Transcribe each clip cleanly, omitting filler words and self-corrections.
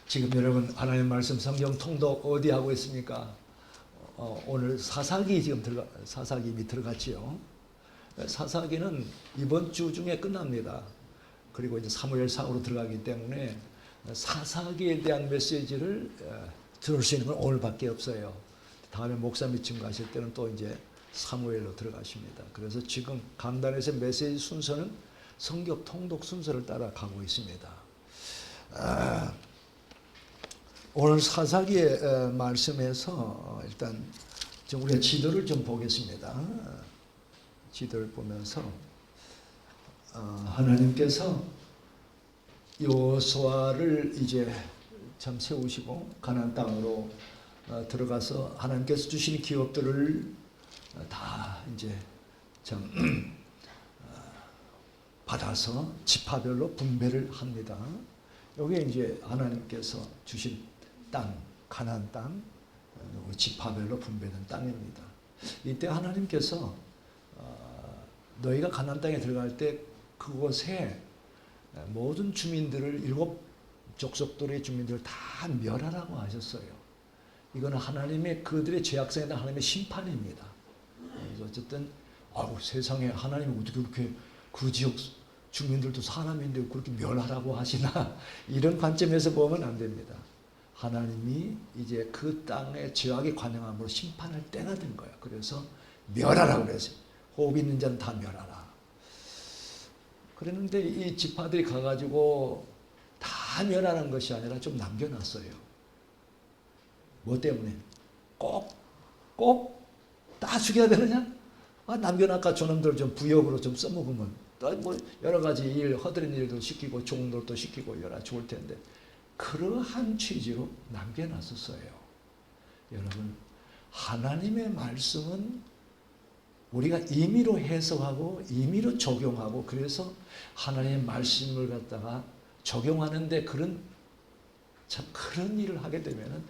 지금 여러분 하나님 말씀 성경 통독 어디 하고 있습니까? 오늘 사사기 사사기 이미 들어갔지요. 사사기는 이번 주 중에 끝납니다. 그리고 이제 사무엘상으로 들어가기 때문에 사사기에 대한 메시지를 들을 수 있는 건 오늘밖에 없어요. 다음에 목사 미팅 가실 때는 또 이제 사무엘로 들어가십니다. 그래서 지금 강단에서 메시지 순서는 성경 통독 순서를 따라 가고 있습니다. 오늘 사사기의 말씀에서 일단 우리가 지도를 좀 보겠습니다. 지도를 보면서 하나님께서 여호수아를 이제 참 세우시고 가나안 땅으로 들어가서 하나님께서 주신 기업들을 다 이제 참 받아서 지파별로 분배를 합니다. 여기에 이제 하나님께서 주신 땅, 가나안 땅, 지파별로 분배된 땅입니다. 이때 하나님께서 너희가 가나안 땅에 들어갈 때 그곳에 모든 주민들을 7 족속들의 주민들을 다 멸하라고 하셨어요. 이거는 하나님의 그들의 죄악성에 대한 하나님의 심판입니다. 그래서 어쨌든 세상에 하나님이 어떻게 그렇게 그 지역 주민들도 사람인데 그렇게 멸하라고 하시나 이런 관점에서 보면 안 됩니다. 하나님이 이제 그 땅에 죄악의 관영함으로 심판할 때가 된 거예요. 그래서 멸하라고 그랬어요. 호흡 있는 자는 다 멸하라. 그랬는데 이 지파들이 가가지고 다 멸하는 것이 아니라 좀 남겨놨어요. 뭐 때문에? 꼭 다 죽여야 되느냐? 남겨놨까 저놈들 좀 부역으로 좀 써먹으면 또 뭐 여러 가지 일, 허드렛 일도 시키고 종들도 시키고 여러 죽을 텐데 그러한 취지로 남겨놨었어요. 여러분, 하나님의 말씀은 우리가 임의로 해석하고 임의로 적용하고 그래서 하나님의 말씀을 갖다가 적용하는데 그런 일을 하게 되면은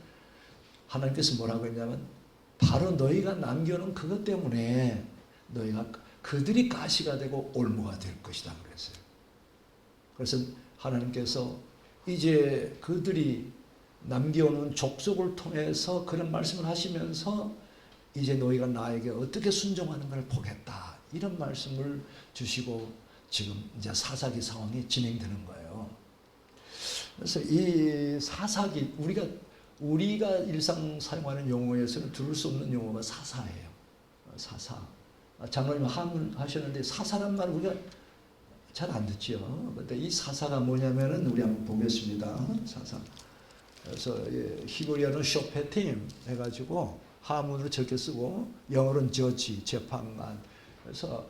하나님께서 뭐라고 했냐면 바로 너희가 남겨놓은 그것 때문에 너희가 그들이 가시가 되고 올무가 될 것이다 그랬어요. 그래서 하나님께서 이제 그들이 남겨놓은 족속을 통해서 그런 말씀을 하시면서 이제 너희가 나에게 어떻게 순종하는 걸 보겠다 이런 말씀을 주시고 지금 이제 사사기 상황이 진행되는 거예요. 그래서 이 사사기 우리가 일상 사용하는 용어에서는 들을 수 없는 용어가 사사예요. 사사. 장로님 하셨는데 사사란 말을 우리가 잘 안 듣지요. 근데 이 사사가 뭐냐면은 우리 한번 보겠습니다. 사사. 그래서 히브리어는 쇼페팀 해가지고 하문으로 저렇게 쓰고 영어로는 저지, 재판관. 그래서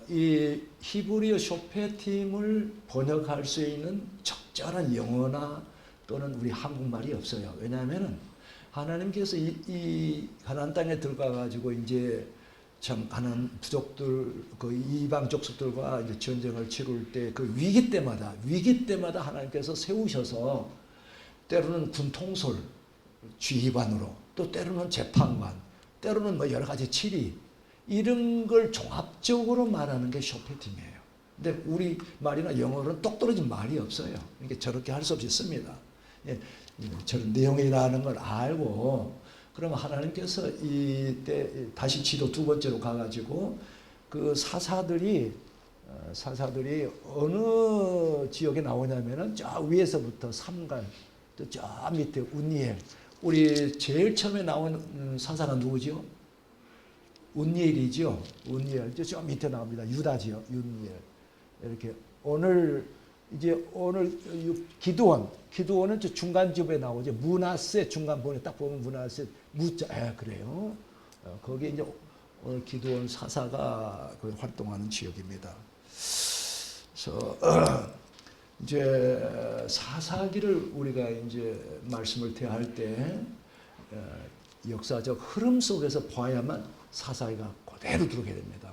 이 히브리어 쇼페팀을 번역할 수 있는 적절한 영어나 또는 우리 한국말이 없어요. 왜냐하면은 하나님께서 이 가나안 땅에 들어가 가지고 이제 참 가나안 부족들 그 이방 족속들과 이제 전쟁을 치룰 때 그 위기 때마다 하나님께서 세우셔서 때로는 군통솔 지휘관으로 또 때로는 재판관 때로는 뭐 여러 가지 치리 이런 걸 종합적으로 말하는 게 쇼페팀이에요. 근데 우리 말이나 영어로는 똑 떨어진 말이 없어요. 그러니까 저렇게 할 수 없이 씁니다. 저런 내용이라는 걸 알고 그러면 하나님께서 이때 다시 지도 2번째로 가가지고 그 사사들이 어느 지역에 나오냐면은 저 위에서부터 삼갈 또 저 밑에 운니엘 우리 제일 처음에 나온 사사가 누구죠? 운니엘이죠. 운니엘 저 밑에 나옵니다. 유다지요. 운니엘 이렇게 오늘 기드온은 저 중간집에 나오죠. 므낫세 중간본에 딱 보면 므낫세 무자 그래요. 거기에 이제 오늘 기드온 사사가 활동하는 지역입니다. 그래서 이제 사사기를 우리가 이제 말씀을 대할 때 역사적 흐름 속에서 봐야만 사사기가 그대로 들어오게 됩니다.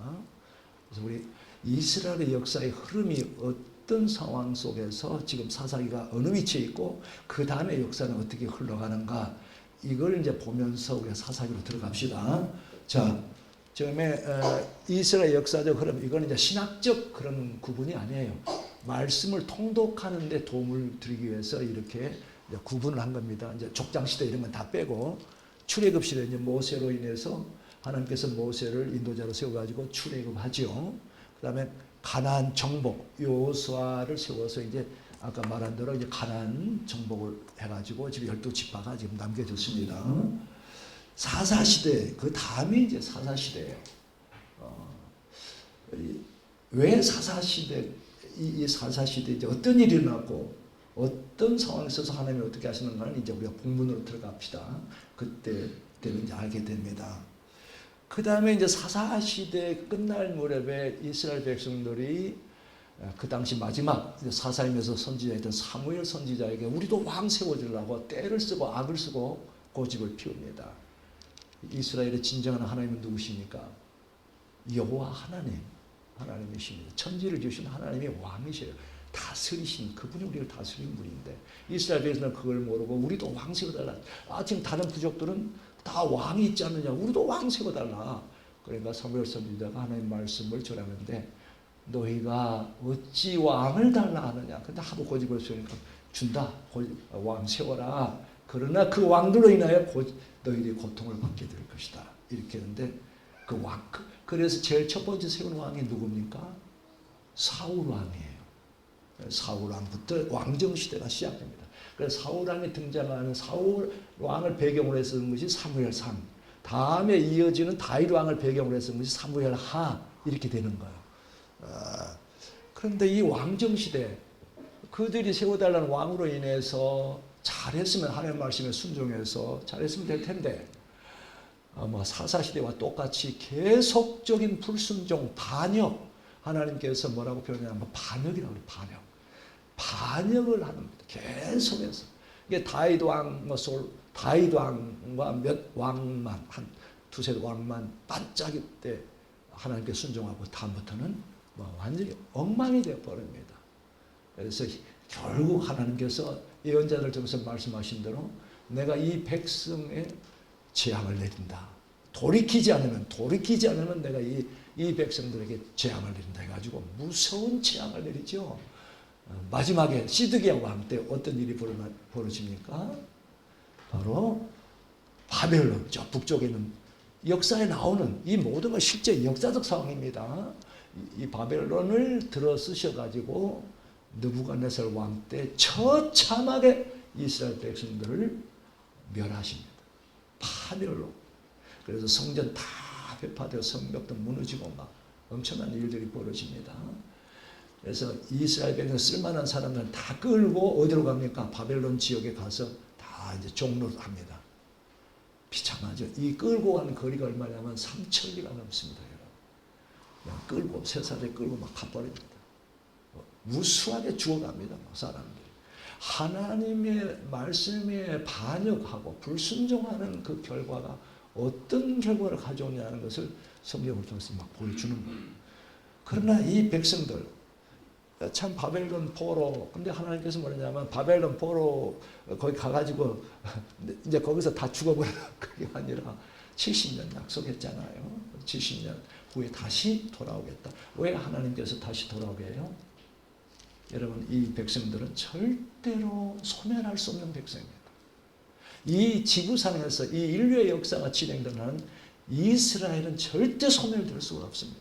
그래서 우리 이스라엘의 역사의 흐름이 어떤 상황 속에서 지금 사사기가 어느 위치에 있고 그 다음에 역사는 어떻게 흘러가는가 이걸 이제 보면서 우리가 사사기로 들어갑시다. 자, 처음에 이스라엘 역사적 흐름 이거는 이제 신학적 그런 구분이 아니에요. 말씀을 통독하는 데 도움을 드리기 위해서 이렇게 이제 구분을 한 겁니다. 이제 족장 시대 이런 건 다 빼고 출애굽 시대 이제 모세로 인해서 하나님께서 모세를 인도자로 세워가지고 출애굽하죠. 그다음에 가나안 정복 여호수아를 세워서 이제 아까 말한 대로 이제 가나안 정복을 해가지고 지금 12지파가 지금 남겨졌습니다. 사사시대 그 다음에 이제 사사시대예요. 왜 사사시대 이 사사시대 이제 어떤 일이 일어났고 어떤 상황에 있어서 하나님이 어떻게 하시는가는 이제 우리가 본문으로 들어갑시다. 그때 때는 이제 알게 됩니다. 그 다음에 이제 사사시대 끝날 무렵에 이스라엘 백성들이 그 당시 마지막 사사임에서 선지자였던 사무엘 선지자에게 우리도 왕 세워주려고 때를 쓰고 악을 쓰고 고집을 피웁니다. 이스라엘의 진정한 하나님은 누구십니까? 여호와 하나님이십니다. 천지를 지으신 하나님이 왕이셔요. 다스리신 그분이 우리를 다스리는 분인데 이스라엘 백성은 그걸 모르고 우리도 왕 세워달라. 지금 다른 부족들은 다 왕이 있지 않느냐. 우리도 왕 세워달라. 그러니까 사무엘 선지자가 하나님 말씀을 전하는데 너희가 어찌 왕을 달라 하느냐. 근데 하도 고집을 세우니까 준다. 왕 세워라. 그러나 그 왕들로 인하여 너희들이 고통을 받게 될 것이다. 이렇게 했는데 그 왕, 그래서 제일 첫 번째 세운 왕이 누굽니까? 사울 왕이에요. 사울 왕부터 왕정 시대가 시작됩니다. 그래서 사울 왕이 등장하는 사울 왕을 배경으로 해서 쓴 것이 사무엘상. 다음에 이어지는 다윗 왕을 배경으로 해서 쓴 것이 사무엘하 이렇게 되는 거예요. 그런데 이 왕정 시대 그들이 세워달라는 왕으로 인해서 잘했으면 하나님 말씀에 순종해서 잘했으면 될 텐데 사사시대와 똑같이 계속적인 불순종, 반역 하나님께서 뭐라고 표현하냐면 반역이라고 해요. 반역을 하는 겁니다. 계속해서 이게 다윗 왕과 몇 왕만 한 두세 왕만 반짝일 때 하나님께 순종하고 다음부터는 완전히 엉망이 되어 버립니다. 그래서 결국 하나님께서 예언자들 통해서 말씀하신 대로 내가 이 백성의 재앙을 내린다. 돌이키지 않으면 내가 이 백성들에게 재앙을 내린다 해가지고 무서운 재앙을 내리죠. 마지막에 시드기야 왕 때 어떤 일이 벌어집니까? 바로 바벨론, 저 북쪽에 있는 역사에 나오는 이 모든 건 실제 역사적 상황입니다. 이 바벨론을 들어쓰셔가지고 느부갓네살 왕 때 처참하게 이스라엘 백성들을 멸하십니다. 바벨론. 그래서 성전 다 회파되어 성벽도 무너지고 막 엄청난 일들이 벌어집니다. 그래서 이스라엘 백성 쓸만한 사람들은 다 끌고 어디로 갑니까? 바벨론 지역에 가서 다 이제 종로를 합니다. 비참하죠. 이 끌고 가는 거리가 얼마냐면 3,000리가 넘습니다. 그냥 끌고 쇠사슬에 끌고 막 가버립니다. 무수하게 죽어갑니다. 사람들이. 하나님의 말씀에 반역하고 불순종하는 그 결과가 어떤 결과를 가져오냐는 것을 성경을 통해서 막 보여주는 거예요. 그러나 이 백성들 참 바벨론 포로 근데 하나님께서 뭐냐면 바벨론 포로 거기 가가지고 이제 거기서 다 죽어버려 그게 아니라 70년 약속했잖아요. 70년 후에 다시 돌아오겠다. 왜 하나님께서 다시 돌아오게 해요? 여러분 이 백성들은 절대로 소멸할 수 없는 백성입니다. 이 지구상에서 이 인류의 역사가 진행되는 이스라엘은 절대 소멸될 수가 없습니다.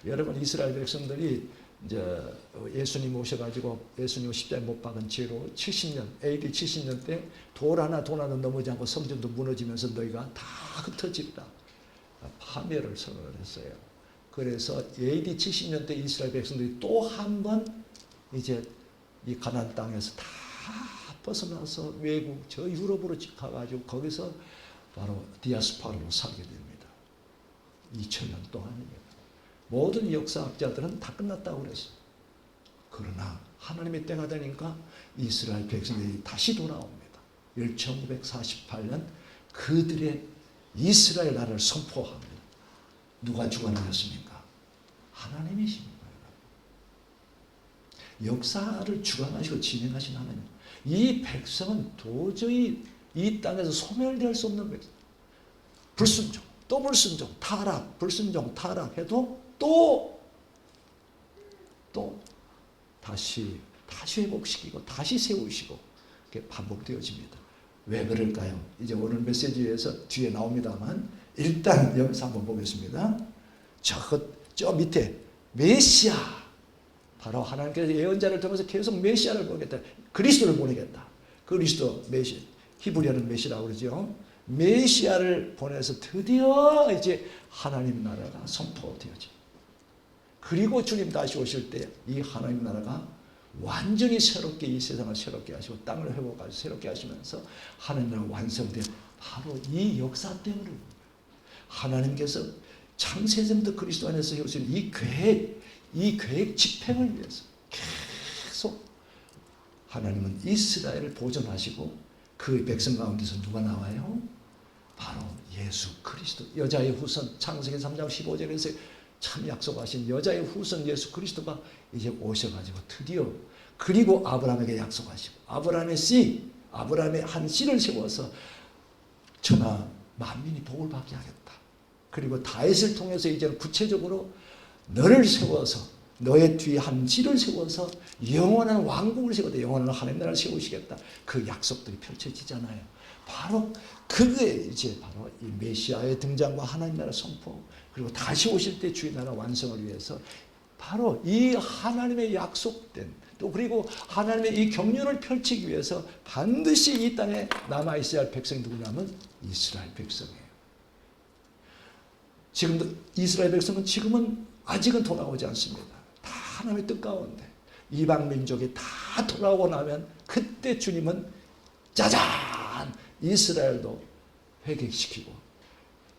여러분 이스라엘 백성들이 이제 예수님 오셔가지고 예수님 십자가에 못 박은 죄로 70년 AD 70년 때 돌 하나 넘어지지 않고 성전도 무너지면서 너희가 다 흩어지리라 파멸을 선언을 했어요. 그래서 AD 70년 때 이스라엘 백성들이 또 한 번 이제 이 가나안 땅에서 다 벗어나서 외국 저 유럽으로 가가지고 거기서 바로 디아스포라로 살게 됩니다. 2000년 동안입니다. 모든 역사학자들은 다 끝났다고 그랬어요. 그러나 하나님의 때가 되니까 이스라엘 백성들이 다시 돌아옵니다. 1948년 그들의 이스라엘 나라를 선포합니다. 누가 주관하셨습니까? 하나님이십니다. 역사를 주관하시고 진행하신 하나님. 이 백성은 도저히 이 땅에서 소멸될 수 없는 백성. 불순종, 또 불순종, 타락, 불순종, 타락해도 또 다시 회복시키고 다시 세우시고 그게 반복되어집니다. 왜 그럴까요? 이제 오늘 메시지에서 뒤에 나옵니다만 일단 여기서 한번 보겠습니다. 저 밑에 메시아, 바로 하나님께서 예언자를 통해서 계속 메시아를 보내겠다. 그리스도를 보내겠다. 그리스도 메시, 히브리어는 메시라고 그러죠. 메시아를 보내서 드디어 이제 하나님 나라가 선포되어져. 그리고 주님 다시 오실 때 이 하나님 나라가 완전히 새롭게 이 세상을 새롭게 하시고 땅을 회복하시고 새롭게 하시면서 하나님 나라가 완성된 바로 이 역사 때문에 하나님께서 창세전부터 그리스도 안에서 해오신 이 계획 집행을 위해서 계속 하나님은 이스라엘을 보존하시고 그 백성 가운데서 누가 나와요? 바로 예수 그리스도, 여자의 후손, 창세기 3장 15절에서 참 약속하신 여자의 후손 예수 그리스도가 이제 오셔가지고 드디어, 그리고 아브라함에게 약속하시고 아브라함의 한 씨를 세워서 천하 만민이 복을 받게 하겠다. 그리고 다윗을 통해서 이제는 구체적으로 너를 세워서 너의 뒤에 한 씨를 세워서 영원한 왕국을 세우다 영원한 하나님 나라를 세우시겠다. 그 약속들이 펼쳐지잖아요. 바로 그게 이제 바로 이 메시아의 등장과 하나님 나라 선포, 그리고 다시 오실 때 주의 나라 완성을 위해서 바로 이 하나님의 약속된, 또 그리고 하나님의 이 경륜을 펼치기 위해서 반드시 이 땅에 남아있어야 할 백성이 누구냐면 이스라엘 백성이에요. 지금도 이스라엘 백성은 지금은 아직은 돌아오지 않습니다. 다 하나님의 뜻 가운데 이방 민족이 다 돌아오고 나면 그때 주님은 짜잔 이스라엘도 회개시키고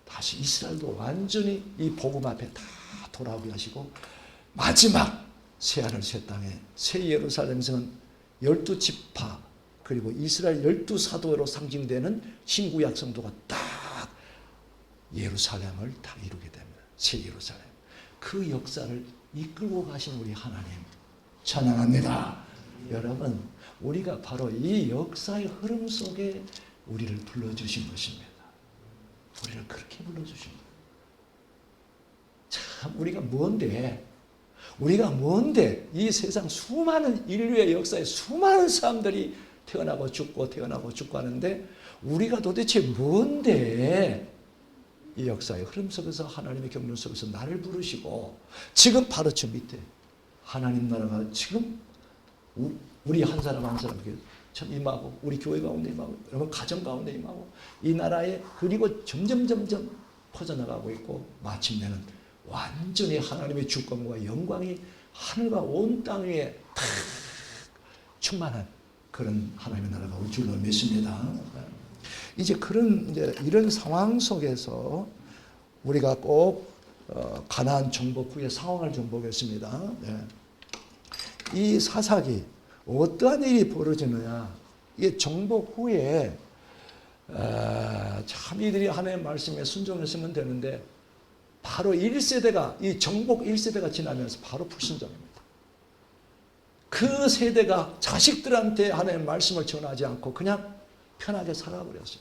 다시 이스라엘도 완전히 이 복음 앞에 다 돌아오게 하시고 마지막 새하늘 새 땅에 새 예루살렘성은 12지파 그리고 이스라엘 12사도로 상징되는 신구약 성도가 딱 예루살렘을 다 이루게 됩니다. 새 예루살렘. 그 역사를 이끌고 가신 우리 하나님 찬양합니다. 여러분, 우리가 바로 이 역사의 흐름 속에 우리를 불러주신 것입니다. 우리를 그렇게 불러주신 거예요. 참 우리가 뭔데 이 세상 수많은 인류의 역사에 수많은 사람들이 태어나고 죽고 하는데 우리가 도대체 뭔데 이 역사의 흐름 속에서 하나님의 경륜 속에서 나를 부르시고 지금 바로 저 밑에 하나님 나라가 지금 우리 한 사람 한 사람에게 참 임하고 우리 교회 가운데 임하고 여러분 가정 가운데 임하고 이 나라에 그리고 점점 퍼져나가고 있고 마침내는 완전히 하나님의 주권과 영광이 하늘과 온 땅 위에 다 충만한 그런 하나님의 나라가 올 줄로 믿습니다. 이제 이런 상황 속에서 우리가 꼭 가나안 정복 후의 상황을 좀 보겠습니다. 이 사사기 어떠한 일이 벌어지느냐? 이게 정복 후에 참 이들이 하나님의 말씀에 순종했으면 되는데 바로 1세대가 이 정복 1세대가 지나면서 바로 불순종입니다. 그 세대가 자식들한테 하나님의 말씀을 전하지 않고 그냥 편하게 살아버렸어요.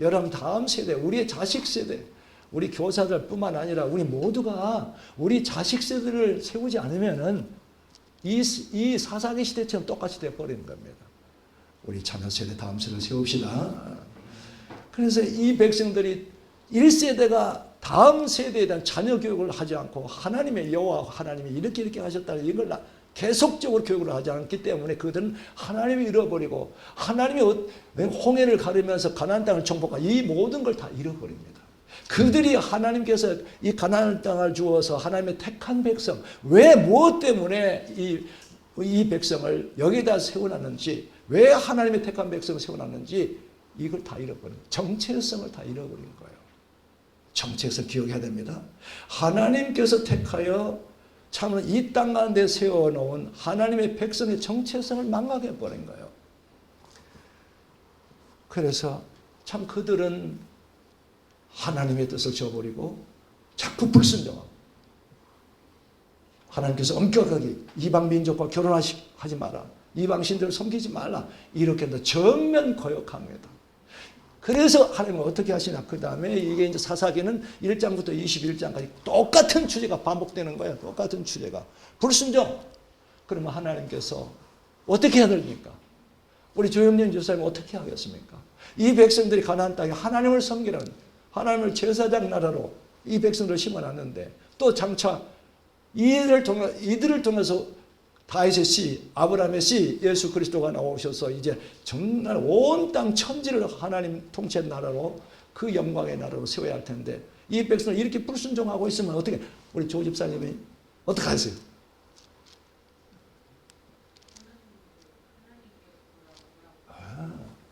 여러분 다음 세대, 우리의 자식 세대, 우리 교사들뿐만 아니라 우리 모두가 우리 자식 세대를 세우지 않으면은 이 사사기 시대처럼 똑같이 되어버리는 겁니다. 우리 자녀 세대, 다음 세대를 세웁시다. 그래서 이 백성들이 1세대가 다음 세대에 대한 자녀 교육을 하지 않고 하나님의 여호와 하나님이 이렇게 하셨다는 이걸 계속적으로 교육을 하지 않기 때문에 그들은 하나님을 잃어버리고 하나님이 홍해를 가르면서 가나안 땅을 정복하고 이 모든 걸 다 잃어버립니다. 그들이 하나님께서 이 가나안 땅을 주어서 하나님의 택한 백성, 왜 무엇 때문에 이 백성을 여기다 세워놨는지, 왜 하나님의 택한 백성을 세워놨는지 이걸 다 잃어버린 거예요. 정체성을 다 잃어버린 거예요. 정체성 기억해야 됩니다. 하나님께서 택하여 참으로 이 땅 가운데 세워놓은 하나님의 백성의 정체성을 망각해버린 거예요. 그래서 참 그들은 하나님의 뜻을 저버리고 자꾸 불순종하고 하나님께서 엄격하게 이방 민족과 결혼하지 마라, 이방 신들을 섬기지 말라 이렇게 정면 거역합니다. 그래서 하나님은 어떻게 하시나? 그 다음에 이게 이제 사사기는 1장부터 21장까지 똑같은 주제가 반복되는 거예요. 똑같은 주제가. 불순종. 그러면 하나님께서 어떻게 해야 됩니까? 우리 조영년 집사님 어떻게 하겠습니까? 이 백성들이 가나안 땅에 하나님을 섬기는 하나님을 제사장 나라로 이 백성들을 심어놨는데 또 장차 이들을 통해서 다윗의 씨, 아브라함의 씨, 예수 그리스도가 나오셔서 이제 정말 온 땅 천지를 하나님 통치 나라로 그 영광의 나라로 세워야 할 텐데 이 백성을 이렇게 불순종하고 있으면 어떻게 우리 조 집사님이 어떻게 하세요?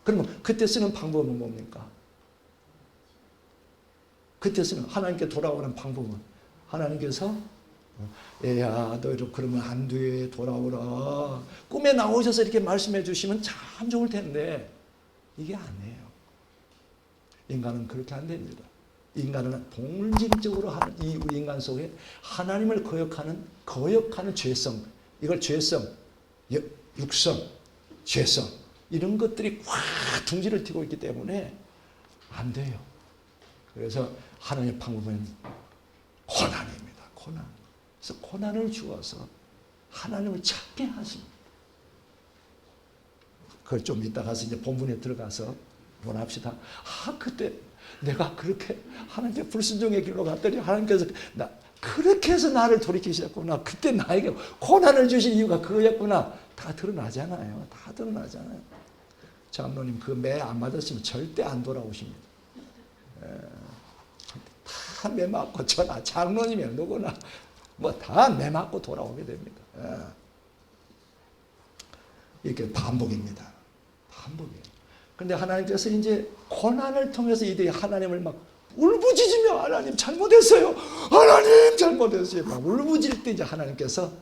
그러면 그때 쓰는 방법은 뭡니까? 그때 쓰는 하나님께 돌아오는 방법은 하나님께서 얘야 너희들 그러면 안 돼 돌아오라 꿈에 나오셔서 이렇게 말씀해 주시면 참 좋을 텐데 이게 아니에요. 인간은 그렇게 안 됩니다. 인간은 본질적으로 하는 이 우리 인간 속에 하나님을 거역하는 죄성, 이걸 죄성, 육성, 죄성 이런 것들이 확 둥지를 튀고 있기 때문에 안 돼요. 그래서 하나님의 방법은 고난입니다. 고난. 그래서 고난을 주어서 하나님을 찾게 하십니다. 그걸 좀 이따 가서 이제 본문에 들어가서 원합시다. 그때 내가 그렇게 하나님께 불순종의 길로 갔더니 하나님께서 그렇게 해서 나를 돌이키셨구나. 그때 나에게 고난을 주신 이유가 그거였구나. 다 드러나잖아요. 다 드러나잖아요. 장로님 그 매 안 맞았으면 절대 안 돌아오십니다. 다 매 맞고 저나 장로님이나 누구나 뭐 다 매 맞고 돌아오게 됩니다. 이렇게 반복입니다. 반복이에요. 그런데 하나님께서 이제 고난을 통해서 이들이 하나님을 막 울부짖으며 하나님 잘못했어요. 하나님 잘못했어요. 막 울부짖을 때 이제 하나님께서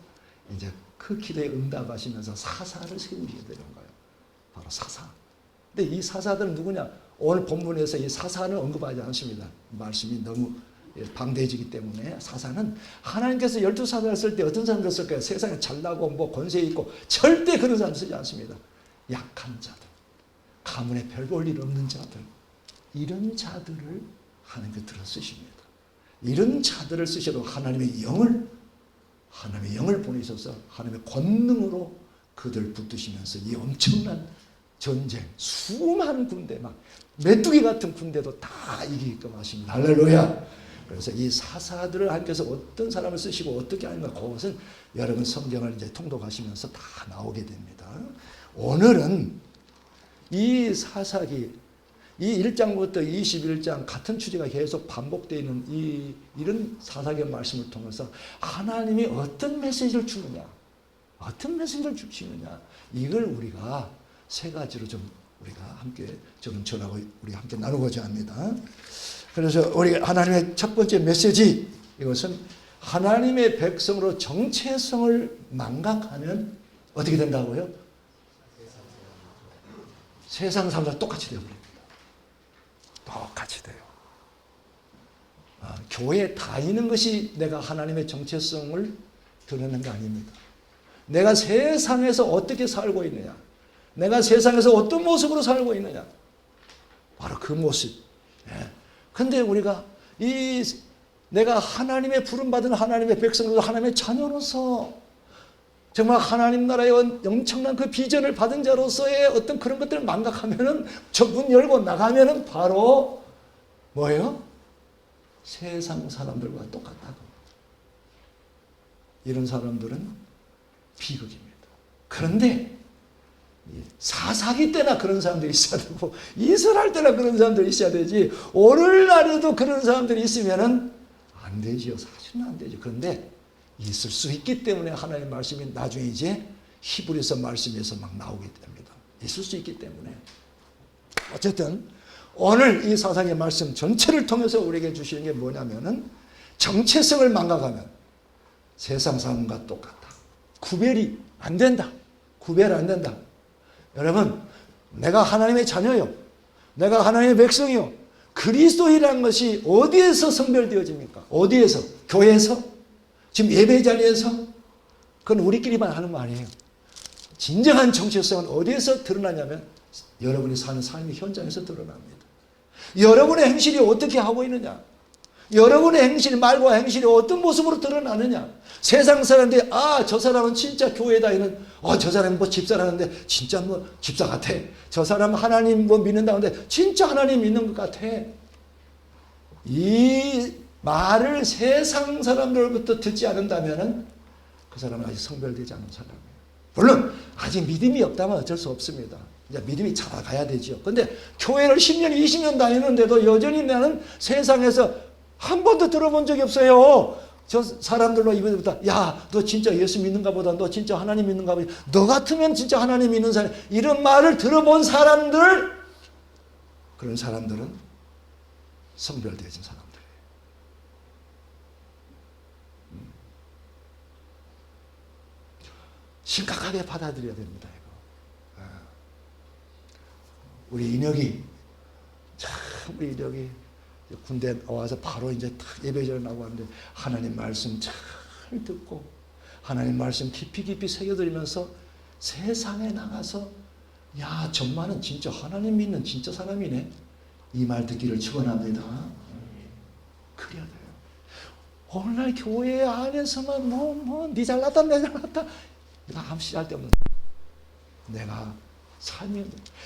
이제 그 기도에 응답하시면서 사사를 세우시게 되는 거예요. 바로 사사. 근데 이 사사들은 누구냐? 오늘 본문에서 이 사사는 언급하지 않습니다. 말씀이 너무 방대해지기 때문에 사사는 하나님께서 12사사를 쓸 때 어떤 사람들 쓸까요? 세상에 잘나고 뭐 권세 있고 절대 그런 사람 쓰지 않습니다. 약한 자들, 가문에 별 볼 일 없는 자들, 이런 자들을 하나님께 들어 쓰십니다. 이런 자들을 쓰셔도 하나님의 영을 보내셔서 하나님의 권능으로 그들 붙드시면서 이 엄청난 전쟁, 수많은 군대, 막 메뚜기 같은 군대도 다 이기게끔 하십니다. 할렐루야. 그래서 이 사사들을 하나님께서 어떤 사람을 쓰시고 어떻게 하는가 그것은 여러분 성경을 이제 통독하시면서 다 나오게 됩니다. 오늘은 이 사사기 이 1장부터 21장 같은 주제가 계속 반복되어 있는 이런 사사기 말씀을 통해서 하나님이 어떤 메시지를 주느냐, 어떤 메시지를 주시느냐, 이걸 우리가 세 가지로 좀 우리가 함께 저는 전하고 우리가 함께 나누고자 합니다. 그래서 우리 하나님의 첫 번째 메시지, 이것은 하나님의 백성으로 정체성을 망각하면 어떻게 된다고요? 세상 사람과 똑같이 되어버립니다. 똑같이 돼요. 교회에 다니는 것이 내가 하나님의 정체성을 드러내는 거 아닙니다. 내가 세상에서 어떻게 살고 있느냐, 내가 세상에서 어떤 모습으로 살고 있느냐, 바로 그 모습. 근데 우리가 내가 하나님의 부름받은 하나님의 백성으로서 하나님의 자녀로서 정말 하나님 나라의 엄청난 그 비전을 받은 자로서의 어떤 그런 것들을 망각하면은 저 문 열고 나가면은 바로 뭐예요? 세상 사람들과 똑같다고. 이런 사람들은 비극입니다. 그런데 사사기 때나 그런 사람들이 있어야 되고 이스라엘 때나 그런 사람들이 있어야 되지 오늘날에도 그런 사람들이 있으면은 안 되지요. 사실은 안 되죠. 그런데 있을 수 있기 때문에 하나님의 말씀이 나중에 이제 히브리서 말씀에서 막 나오게 됩니다. 있을 수 있기 때문에. 어쨌든 오늘 이 사사기의 말씀 전체를 통해서 우리에게 주시는 게 뭐냐면은 정체성을 망각하면 세상 사람과 똑같다. 구별이 안 된다. 구별 안 된다. 여러분, 내가 하나님의 자녀요. 내가 하나님의 백성이요. 그리스도인이라는 것이 어디에서 성별되어집니까? 어디에서? 교회에서? 지금 예배 자리에서? 그건 우리끼리만 하는 말이에요. 진정한 정체성은 어디에서 드러나냐면 여러분이 사는 삶의 현장에서 드러납니다. 여러분의 행실이 어떻게 하고 있느냐? 여러분의 행실, 말과 행실이 어떤 모습으로 드러나느냐. 세상 사람들이 저 사람은 진짜 교회 다니는 저 사람은 뭐 집사라는데 진짜 뭐 집사 같아. 저 사람은 하나님 뭐 믿는다는데 진짜 하나님 믿는 것 같아. 이 말을 세상 사람들로부터 듣지 않는다면 그 사람은 아직 성별되지 않은 사람이에요. 물론 아직 믿음이 없다면 어쩔 수 없습니다. 이제 믿음이 자라가야 되죠. 근데 교회를 10년, 20년 다니는데도 여전히 나는 세상에서 한 번도 들어본 적이 없어요. 저 사람들로 입에부터 너 진짜 예수 믿는가 보다. 너 진짜 하나님 믿는가 보다. 너 같으면 진짜 하나님 믿는 사람. 이런 말을 들어본 사람들, 그런 사람들은 성별되어진 사람들이에요. 심각하게 받아들여야 됩니다. 이거. 우리 인혁이 군대 와서 바로 이제 딱 예배전에 나가는데 하나님 말씀 잘 듣고 하나님 말씀 깊이 새겨드리면서 세상에 나가서 정말은 진짜 하나님 믿는 진짜 사람이네. 이 말 듣기를 축원합니다. 그래야 돼요. 오늘날 교회 안에서만 니 잘났다 내 잘났다 내가 아무 쓸데없는 내가 삶이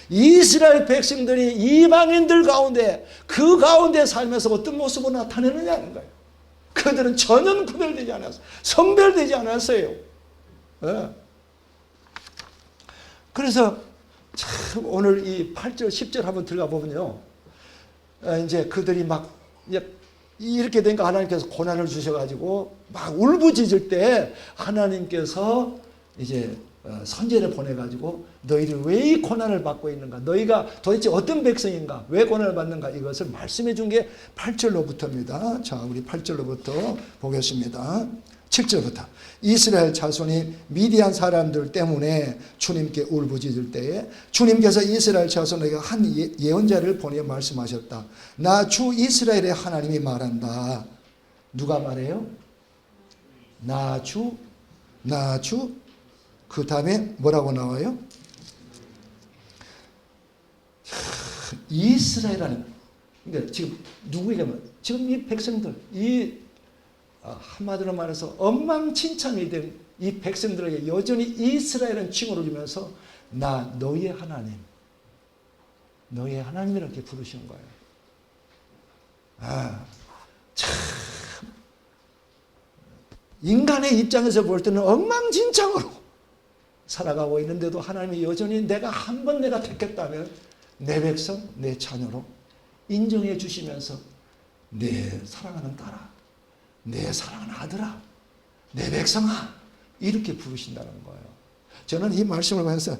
이스라엘 백성들이 이방인들 가운데 그 가운데 살면서 어떤 모습으로 나타내느냐는 거예요. 그들은 전혀 구별되지 않았어요. 성별되지 않았어요. 그래서 참 오늘 이 8절 10절 한번 들어가 보면요. 이제 그들이 막 이렇게 되니까 하나님께서 고난을 주셔가지고 막 울부짖을 때 하나님께서 이제 선지자를 보내가지고 너희들 왜 이 고난을 받고 있는가? 너희가 도대체 어떤 백성인가? 왜 고난을 받는가? 이것을 말씀해 준 게 8절로부터입니다. 자, 우리 8절로부터 보겠습니다. 7절부터 이스라엘 자손이 미디안 사람들 때문에 주님께 울부짖을 때에 주님께서 이스라엘 자손에게 한 예언자를 보내 말씀하셨다. 나 주 이스라엘의 하나님이 말한다. 누가 말해요? 나 주 그 다음에 뭐라고 나와요? 이스라엘이라는, 그러니까 지금 누구에게 지금 이 백성들, 한마디로 말해서 엉망진창이 된 이 백성들에게 여전히 이스라엘은 칭호를 주면서 나 너희의 하나님, 너희의 하나님 이렇게 부르시는 거예요. 참 인간의 입장에서 볼 때는 엉망진창으로 살아가고 있는데도 하나님이 여전히 내가 택했다면 내 백성, 내 자녀로 인정해 주시면서 내 사랑하는 딸아, 내 사랑하는 아들아, 내 백성아 이렇게 부르신다는 거예요. 저는 이 말씀을 보면서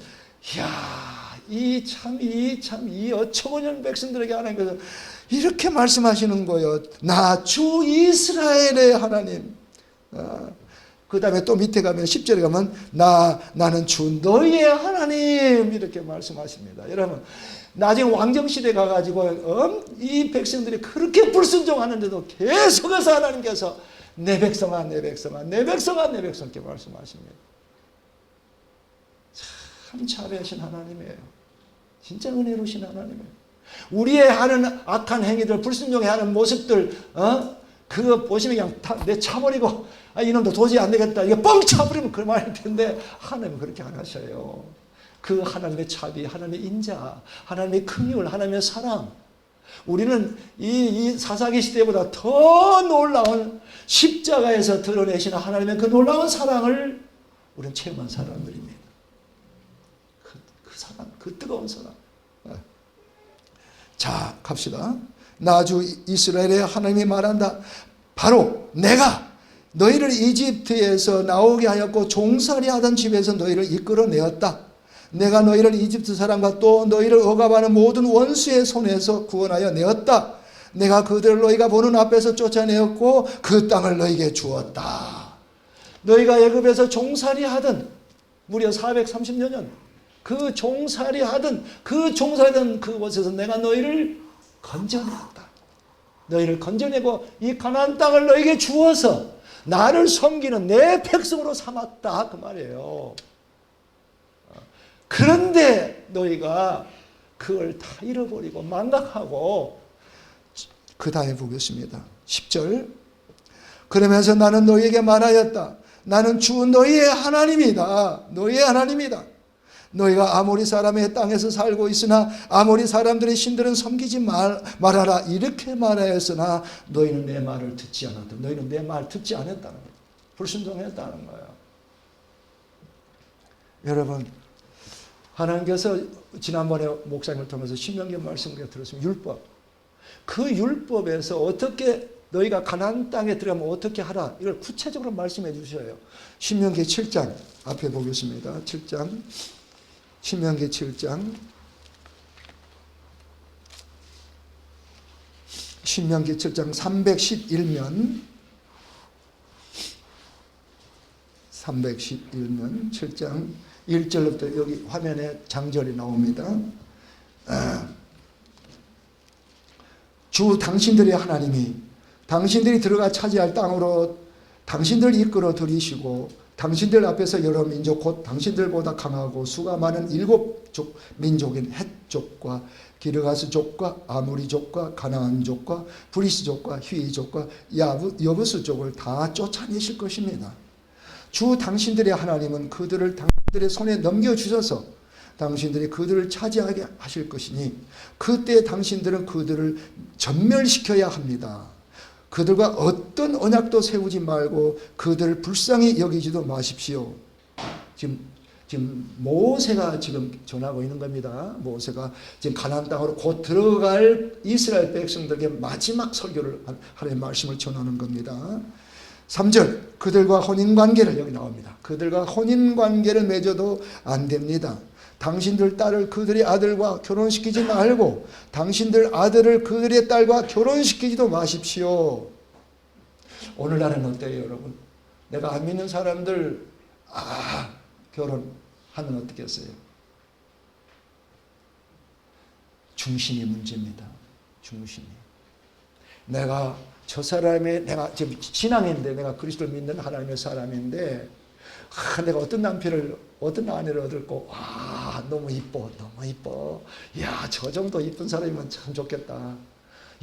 이 어처구니없는 백성들에게 하나님께서 이렇게 말씀하시는 거예요. 나 주 이스라엘의 하나님. 그 다음에 또 밑에 가면 10절에 가면 나는 주 너희의 하나님 이렇게 말씀하십니다. 여러분 나중에 왕정시대 가가지고 이 백성들이 그렇게 불순종하는데도 계속해서 하나님께서 내 백성아 내 백성아 내 백성아 내 백성 이렇게 말씀하십니다. 참 자비하신 하나님이에요. 진짜 은혜로우신 하나님이에요. 우리의 하는 악한 행위들 불순종해 하는 모습들 그거 보시면 그냥 내 차버리고 이놈도 도저히 안 되겠다 이거 뻥 차버리면 그 말일 텐데 하나님은 그렇게 안 하셔요. 그 하나님의 자비, 하나님의 인자, 하나님의 긍휼, 하나님의 사랑. 우리는 이 사사기 시대보다 더 놀라운 십자가에서 드러내시는 하나님의 그 놀라운 사랑을 우리는 체험한 사람들입니다. 그 사랑, 그 뜨거운 사랑. 자, 갑시다. 나 주 이스라엘의 하나님이 말한다. 바로 내가 너희를 이집트에서 나오게 하였고 종살이 하던 집에서 너희를 이끌어내었다. 내가 너희를 이집트 사람과 또 너희를 억압하는 모든 원수의 손에서 구원하여 내었다. 내가 그들을 너희가 보는 앞에서 쫓아내었고 그 땅을 너희에게 주었다. 너희가 애굽에서 종살이 하던 무려 430여 년 그 종살이 하던 그곳에서 내가 너희를 건져내었다. 너희를 건져내고 이 가나안 땅을 너희에게 주어서 나를 섬기는 내 백성으로 삼았다 그 말이에요. 그런데 너희가 그걸 다 잃어버리고 망각하고 그 다음에 보겠습니다. 10절. 그러면서 나는 너희에게 말하였다. 나는 주 너희의 하나님이다. 너희의 하나님이다. 너희가 아모리 사람의 땅에서 살고 있으나 아모리 사람들의 신들은 섬기지 말아라. 이렇게 말하였으나 너희는 내 말을 듣지 않았다. 너희는 내 말 듣지 않았다는 거예요. 불순종했다는 거예요. 여러분, 하나님께서 지난번에 목사님을 통해서 신명기 말씀을 들었습니다. 율법. 그 율법에서 어떻게 너희가 가나안 땅에 들어가면 어떻게 하라. 이걸 구체적으로 말씀해 주셔요. 신명기 7장 앞에 보겠습니다. 7장. 신명기 7장. 신명기 7장 311면 7장 1절부터 여기 화면에 장절이 나옵니다. 주 당신들의 하나님이 당신들이 들어가 차지할 땅으로 당신들을 이끌어 들이시고 당신들 앞에서 여러 민족 곧 당신들보다 강하고 수가 많은 7족 민족인 헷족과 기르가스족과 아모리족과 가나안족과 브리스족과 휘이족과 여부스족을 다 쫓아내실 것입니다. 주 당신들의 하나님은 그들을 당신들의 손에 넘겨주셔서 당신들이 그들을 차지하게 하실 것이니 그때 당신들은 그들을 전멸시켜야 합니다. 그들과 어떤 언약도 세우지 말고 그들을 불쌍히 여기지도 마십시오. 지금 모세가 지금 전하고 있는 겁니다. 모세가 지금 가나안 땅으로 곧 들어갈 이스라엘 백성들에게 마지막 설교를 하나님의 말씀을 전하는 겁니다. 3절 그들과 혼인관계를 여기 나옵니다. 그들과 혼인관계를 맺어도 안 됩니다. 당신들 딸을 그들의 아들과 결혼시키지 말고 당신들 아들을 그들의 딸과 결혼시키지도 마십시오. 오늘날은 어때요, 여러분? 내가 안 믿는 사람들 결혼하면 어떻겠어요? 중심이 문제입니다. 중심이. 내가 저 사람의 내가 지금 신앙인데 내가 그리스도를 믿는 하나님의 사람인데 내가 어떤 남편을 어떤 아내를 얻을고 너무 이뻐 너무 이뻐. 야, 저 정도 이쁜 사람이면 참 좋겠다.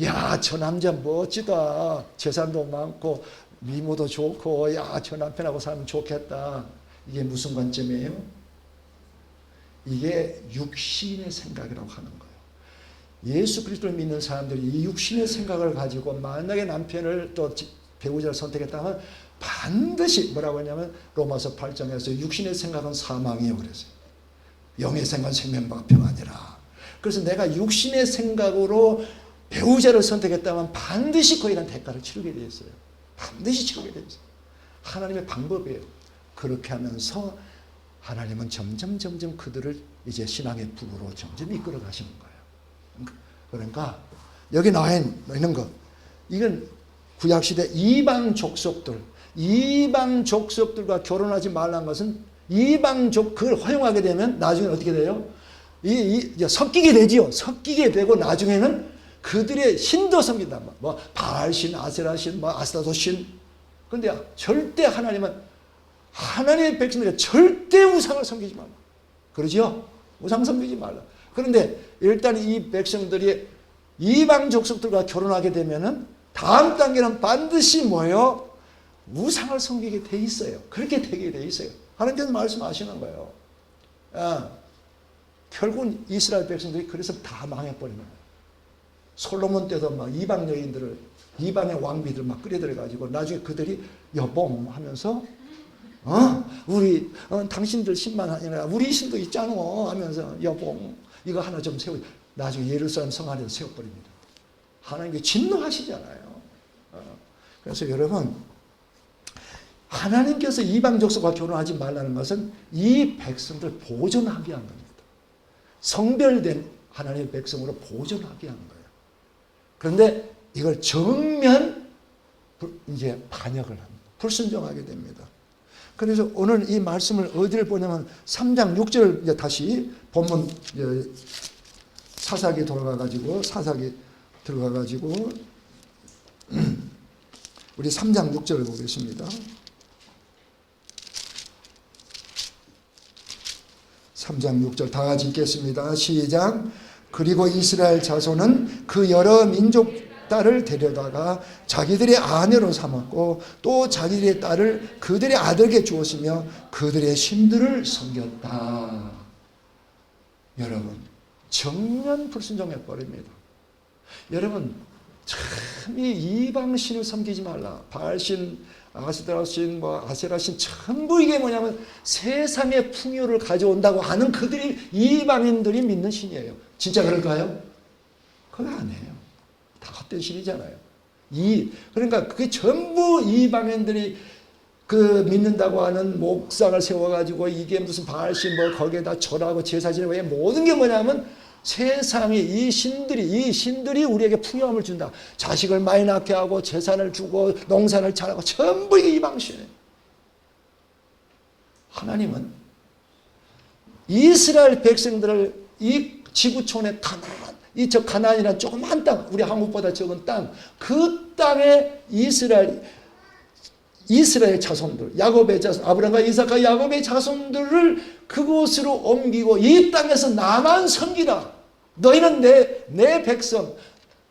야, 저 남자 멋지다. 재산도 많고 미모도 좋고 야, 저 남편하고 살면 좋겠다. 이게 무슨 관점이에요? 이게 육신의 생각이라고 하는 거예요. 예수 그리스도를 믿는 사람들이 이 육신의 생각을 가지고 만약에 남편을 또 배우자를 선택했다면 반드시 뭐라고 하냐면 로마서 8장에서 육신의 생각은 사망이에요 그랬어요. 영의 생각은 생명과 평안이라. 그래서 내가 육신의 생각으로 배우자를 선택했다면 반드시 그에 대한 대가를 치르게 되어 있어요. 반드시 치르게 되어 있어요. 하나님의 방법이에요. 그렇게 하면서 하나님은 점점 그들을 이제 신앙의 부부로 점점 이끌어 가시는 거예요. 그러니까 여기 나와 있는 것 이건 구약시대 이방 족속들과 결혼하지 말라는 것은 이방족 그걸 허용하게 되면 나중에 어떻게 돼요? 섞이게 되지요. 섞이게 되고 나중에는 그들의 신도 섬긴다. 뭐 바알신, 아세라신, 뭐 아스타도신. 그런데 절대 하나님의 백성들이 절대 우상을 섬기지 말라. 그러죠? 우상 섬기지 말라. 그런데 일단 이 백성들이 이방 족속들과 결혼하게 되면은 다음 단계는 반드시 뭐예요? 우상을 섬기게 돼 있어요. 그렇게 되게 돼 있어요. 하나님께서 말씀하시는 거예요. 결국은 이스라엘 백성들이 그래서 다 망해버리는 거예요. 솔로몬 때도 막 이방 여인들을 이방의 왕비들 막 끌어들여가지고 나중에 그들이 여봉 하면서 우리 당신들 신만 아니라 우리 신도 있잖아 하면서 여봉 이거 하나 좀 세워 나중에 예루살렘 성 안에서 세워버립니다. 하나님께 진노하시잖아요. 그래서 여러분 하나님께서 이방 족속과 결혼하지 말라는 것은 이 백성들 보존하게 한 겁니다. 성별된 하나님의 백성으로 보존하게 한 거예요. 그런데 이걸 정면 이제 반역을 합니다. 불순종하게 됩니다. 그래서 오늘 이 말씀을 어디를 보냐면 3장 6절 이제 다시 본문 사사기 들어가가지고 우리 3장 6절을 보겠습니다. 3장 6절 다 같이 읽겠습니다. 시작. 그리고 이스라엘 자손은 그 여러 민족 딸을 데려다가 자기들의 아내로 삼았고 또 자기들의 딸을 그들의 아들에게 주었으며 그들의 신들을 섬겼다. 여러분, 정면 불순종해버립니다. 여러분, 참 이 이방신을 섬기지 말라. 바알신, 아스테라신, 아세라신 전부 이게 뭐냐면 세상의 풍요를 가져온다고 하는 그들이 이방인들이 믿는 신이에요. 진짜 그럴까요? 그거 아니에요. 다 헛된 신이잖아요. 그러니까 그게 전부 이방인들이 믿는다고 하는 목상을 세워가지고 이게 무슨 바알신 거기에다 절하고 제사 지내고 모든 게 뭐냐면 세상에 이 신들이 우리에게 풍요함을 준다. 자식을 많이 낳게 하고 재산을 주고 농사를 잘하고 전부 이게 이방신이에요. 하나님은 이스라엘 백성들을 이 지구촌의 가나안이라는 조그만 땅, 우리 한국보다 적은 땅, 그 땅에 이스라엘 자손들, 야곱의 자손, 아브라함과 이삭과 야곱의 자손들을 그곳으로 옮기고 이 땅에서 나만 섬기라. 너희는 내 백성,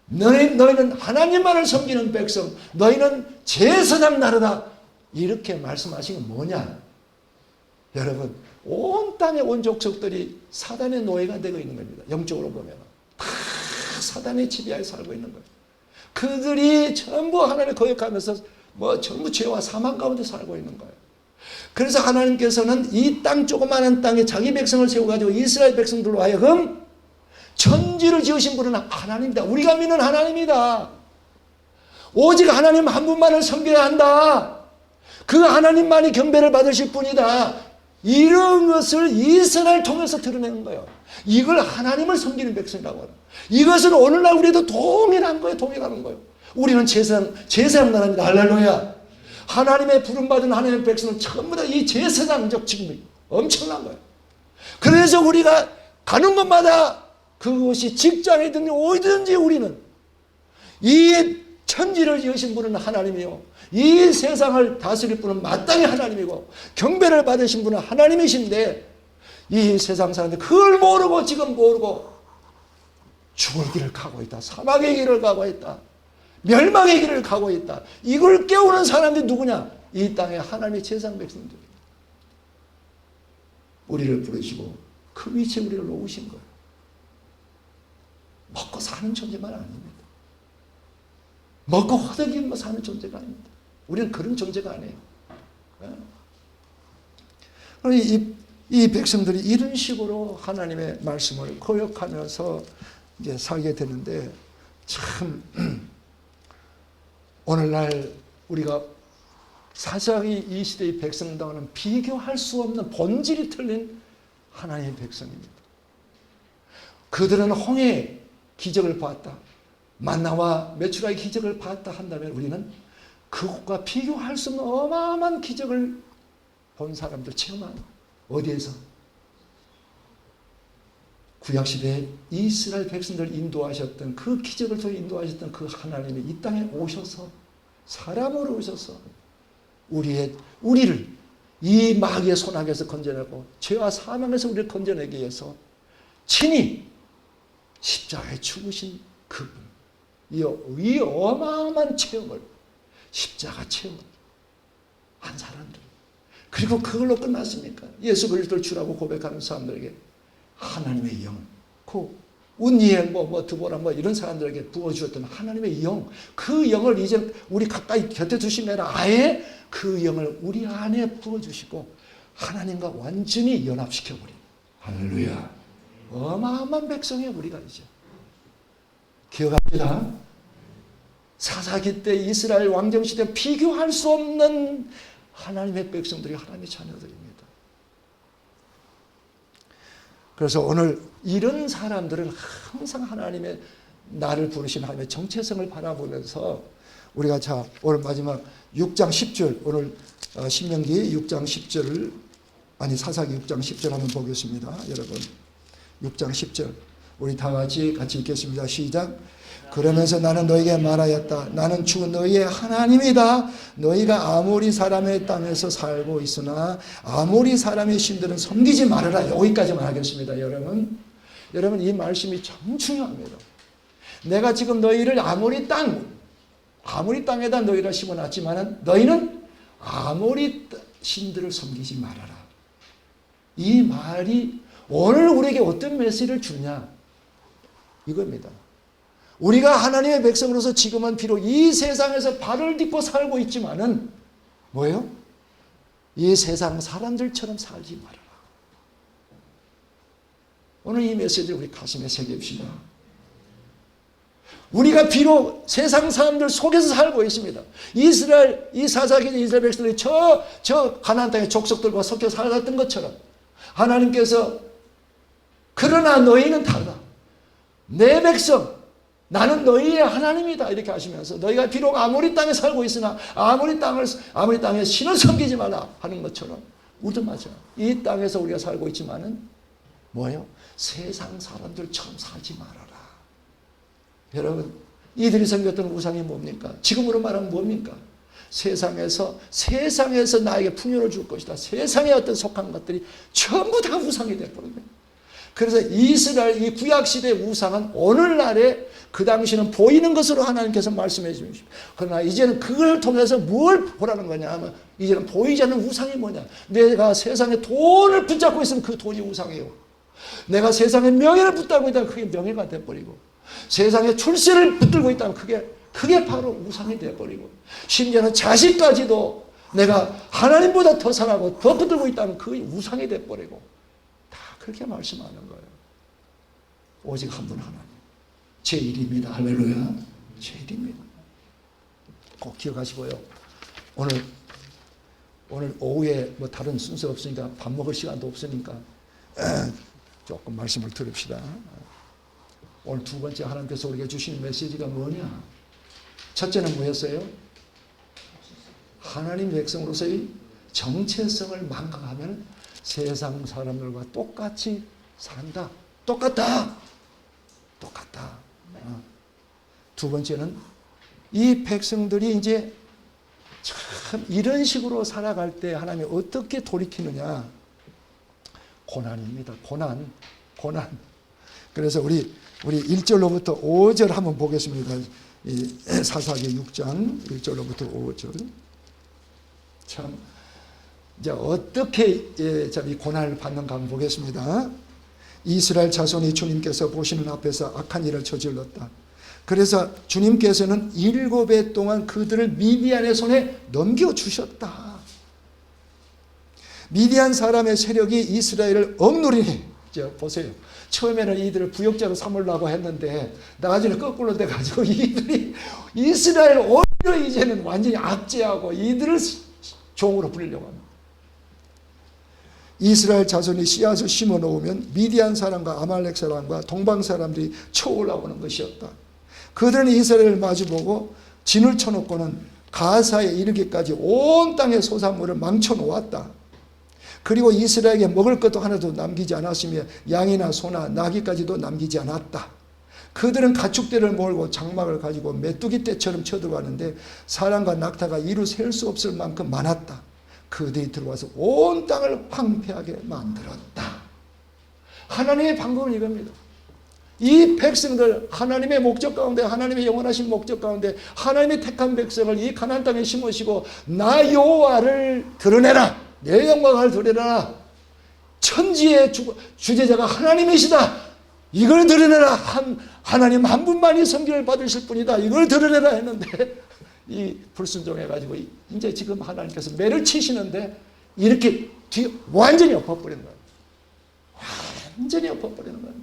너희는 하나님만을 섬기는 백성, 너희는 제사장 나라다. 이렇게 말씀하신 건 뭐냐? 여러분, 온 땅의 온 족속들이 사단의 노예가 되고 있는 겁니다. 영적으로 보면 다 사단의 지배하에 살고 있는 거예요. 그들이 전부 하나님을 거역하면서 전부 죄와 사망 가운데 살고 있는 거예요. 그래서 하나님께서는 이 땅, 조그마한 땅에 자기 백성을 세워가지고 이스라엘 백성들로 하여금 천지를 지으신 분은 하나님이다. 우리가 믿는 하나님이다. 오직 하나님 한 분만을 섬겨야 한다. 그 하나님만이 경배를 받으실 분이다. 이런 것을 이스라엘 통해서 드러내는 거예요. 이걸 하나님을 섬기는 백성이라고 하는. 이것은 오늘날 우리도 동일한 거예요. 동일하는 거예요. 우리는 제사장 나라입니다. 할렐루야. 하나님의 부름받은 하나님의 백성은 전부 다 이 제사장적 직분이 엄청난 거예요. 그래서 우리가 가는 곳마다 그것이 직장이든 어디든지 우리는 이 천지를 지으신 분은 하나님이요, 이 세상을 다스릴 분은 마땅히 하나님이고 경배를 받으신 분은 하나님이신데 이 세상 사람들 그걸 모르고 지금 죽을 길을 가고 있다. 사막의 길을 가고 있다. 멸망의 길을 가고 있다. 이걸 깨우는 사람들이 누구냐? 이 땅의 하나님의 제사장 백성들. 우리를 부르시고 그 위치에 우리를 놓으신 거예요. 먹고 사는 존재만 아닙니다. 먹고 허덕이며 사는 존재가 아닙니다. 우리는 그런 존재가 아니에요. 이 백성들이 이런 식으로 하나님의 말씀을 거역하면서 이제 살게 되는데, 참 오늘날 우리가 사사기 이 시대의 백성당은 비교할 수 없는 본질이 틀린 하나님의 백성입니다. 그들은 홍해 기적을 봤다, 만나와 메추라의 기적을 봤다 한다면 우리는 그것과 비교할 수 없는 어마어마한 기적을 본 사람들, 체험한, 어디에서? 구약시대에 이스라엘 백성들을 인도하셨던, 그 기적을 통해 인도하셨던 그 하나님이 이 땅에 오셔서 사람으로 오셔서 우리를 이 마귀의 손아귀에서 건져내고 죄와 사망에서 우리를 건져내기 위해서 친히 십자가에 죽으신 그분, 이 어마어마한 체험을, 십자가 체험을 한 사람들. 그리고 그걸로 끝났습니까? 예수 그리스도를 주라고 고백하는 사람들에게 하나님의 영, 운니엘, 드보라, 이런 사람들에게 부어주었던 하나님의 영, 그 영을 이제 우리 가까이 곁에 두시면 아니라 아예 그 영을 우리 안에 부어주시고 하나님과 완전히 연합시켜버린, 할렐루야, 어마어마한 백성이에요. 우리가 이제 기억합시다. 사사기 때 이스라엘 왕정시대 비교할 수 없는 하나님의 백성들이 하나님의 자녀들입니다. 그래서 오늘 이런 사람들은 항상 하나님의, 나를 부르신 하나님의 정체성을 바라보면서 우리가 오늘 마지막 6장 10절, 오늘 신명기 6장 10절을, 사사기 6장 10절 한번 보겠습니다. 여러분, 6장 10절 우리 다 같이 읽겠습니다. 시작. 그러면서 나는 너에게 말하였다. 나는 주 너희의 하나님이다. 너희가 아모리 사람의 땅에서 살고 있으나 아모리 사람의 신들은 섬기지 말아라. 여기까지만 하겠습니다. 여러분 이 말씀이 참 중요합니다. 내가 지금 너희를 아모리 땅에다 너희를 심어놨지만은 너희는 아모리 신들을 섬기지 말아라. 이 말이 오늘 우리에게 어떤 메시지를 주냐? 이겁니다. 우리가 하나님의 백성으로서 지금은 비록 이 세상에서 발을 딛고 살고 있지만은 뭐예요? 이 세상 사람들처럼 살지 말아라. 오늘 이 메시지를 우리 가슴에 새깁시다. 우리가 비록 세상 사람들 속에서 살고 있습니다. 이스라엘, 이 사사기 이스라엘 백성들이 저 가나안 땅의 족속들과 섞여 살았던 것처럼 하나님께서 그러나 너희는 다르다. 내 백성, 나는 너희의 하나님이다. 이렇게 하시면서 너희가 비록 아모리 땅에 살고 있으나 아모리 땅에 신을 섬기지 말라 하는 것처럼 우리도 맞아. 이 땅에서 우리가 살고 있지만은 뭐예요? 세상 사람들처럼 살지 말아라. 여러분, 이들이 섬겼던 우상이 뭡니까? 지금으로 말하면 뭡니까? 세상에서 나에게 풍요를 줄 것이다. 세상에 어떤 속한 것들이 전부 다 우상이 되어버립니다. 그래서 이스라엘 이 구약시대의 우상은 오늘날에 그 당시는 보이는 것으로 하나님께서 말씀해 주십니다. 그러나 이제는 그걸 통해서 뭘 보라는 거냐 하면 이제는 보이지 않는 우상이 뭐냐. 내가 세상에 돈을 붙잡고 있으면 그 돈이 우상이에요. 내가 세상에 명예를 붙잡고 있다면 그게 명예가 되어버리고 세상에 출세를 붙들고 있다면 그게 바로 우상이 되어버리고 심지어는 자식까지도 내가 하나님보다 더 사랑하고 더 붙들고 있다면 그게 우상이 되어버리고 다 그렇게 말씀하는 거예요. 오직 한 분 하나님. 제 일입니다. 할렐루야. 제 일입니다. 꼭 기억하시고요. 오늘 오후에 뭐 다른 순서 없으니까 밥 먹을 시간도 없으니까 조금 말씀을 들읍시다. 오늘 두 번째 하나님께서 우리에게 주신 메시지가 뭐냐? 첫째는 뭐였어요? 하나님 백성으로서의 정체성을 망각하면 세상 사람들과 똑같이 산다. 똑같다. 두 번째는 이 백성들이 이제 참 이런 식으로 살아갈 때 하나님이 어떻게 돌이키느냐? 고난입니다. 고난. 그래서 우리 1절로부터 5절 한번 보겠습니다. 이 사사기 6장 1절로부터 5절. 참 이제 어떻게 이 고난을 받는가 한번 보겠습니다. 이스라엘 자손이 주님께서 보시는 앞에서 악한 일을 저질렀다. 그래서 주님께서는 7해 동안 그들을 미디안의 손에 넘겨주셨다. 미디안 사람의 세력이 이스라엘을 억누리니 보세요. 처음에는 이들을 부역자로 삼으려고 했는데 나중에 거꾸로 돼가지고 이들이 이스라엘 오히려 이제는 완전히 압제하고 이들을 종으로 부리려고 합니다. 이스라엘 자손이 씨앗을 심어 놓으면 미디안 사람과 아말렉 사람과 동방 사람들이 쳐 올라오는 것이었다. 그들은 이스라엘을 마주보고 진을 쳐놓고는 가사에 이르기까지 온 땅의 소산물을 망쳐 놓았다. 그리고 이스라엘에게 먹을 것도 하나도 남기지 않았으며 양이나 소나 나귀까지도 남기지 않았다. 그들은 가축대를 몰고 장막을 가지고 메뚜기 떼처럼 쳐들어가는데 사람과 낙타가 이루 셀 수 없을 만큼 많았다. 그들이 들어와서 온 땅을 황폐하게 만들었다. 하나님의 방법은 이겁니다. 이 백성들 하나님의 목적 가운데 하나님의 영원하신 목적 가운데 하나님의 택한 백성을 이 가나안 땅에 심으시고 나 여호와를 드러내라. 내 영광을 드러내라. 천지의 주제자가 하나님이시다. 이걸 드러내라. 하나님 한 분만이 섬기를 받으실 뿐이다. 이걸 드러내라 했는데 이 불순종해가지고 이제 지금 하나님께서 매를 치시는데 이렇게 완전히 엎어버리는 거예요. 완전히 엎어버리는 거예요.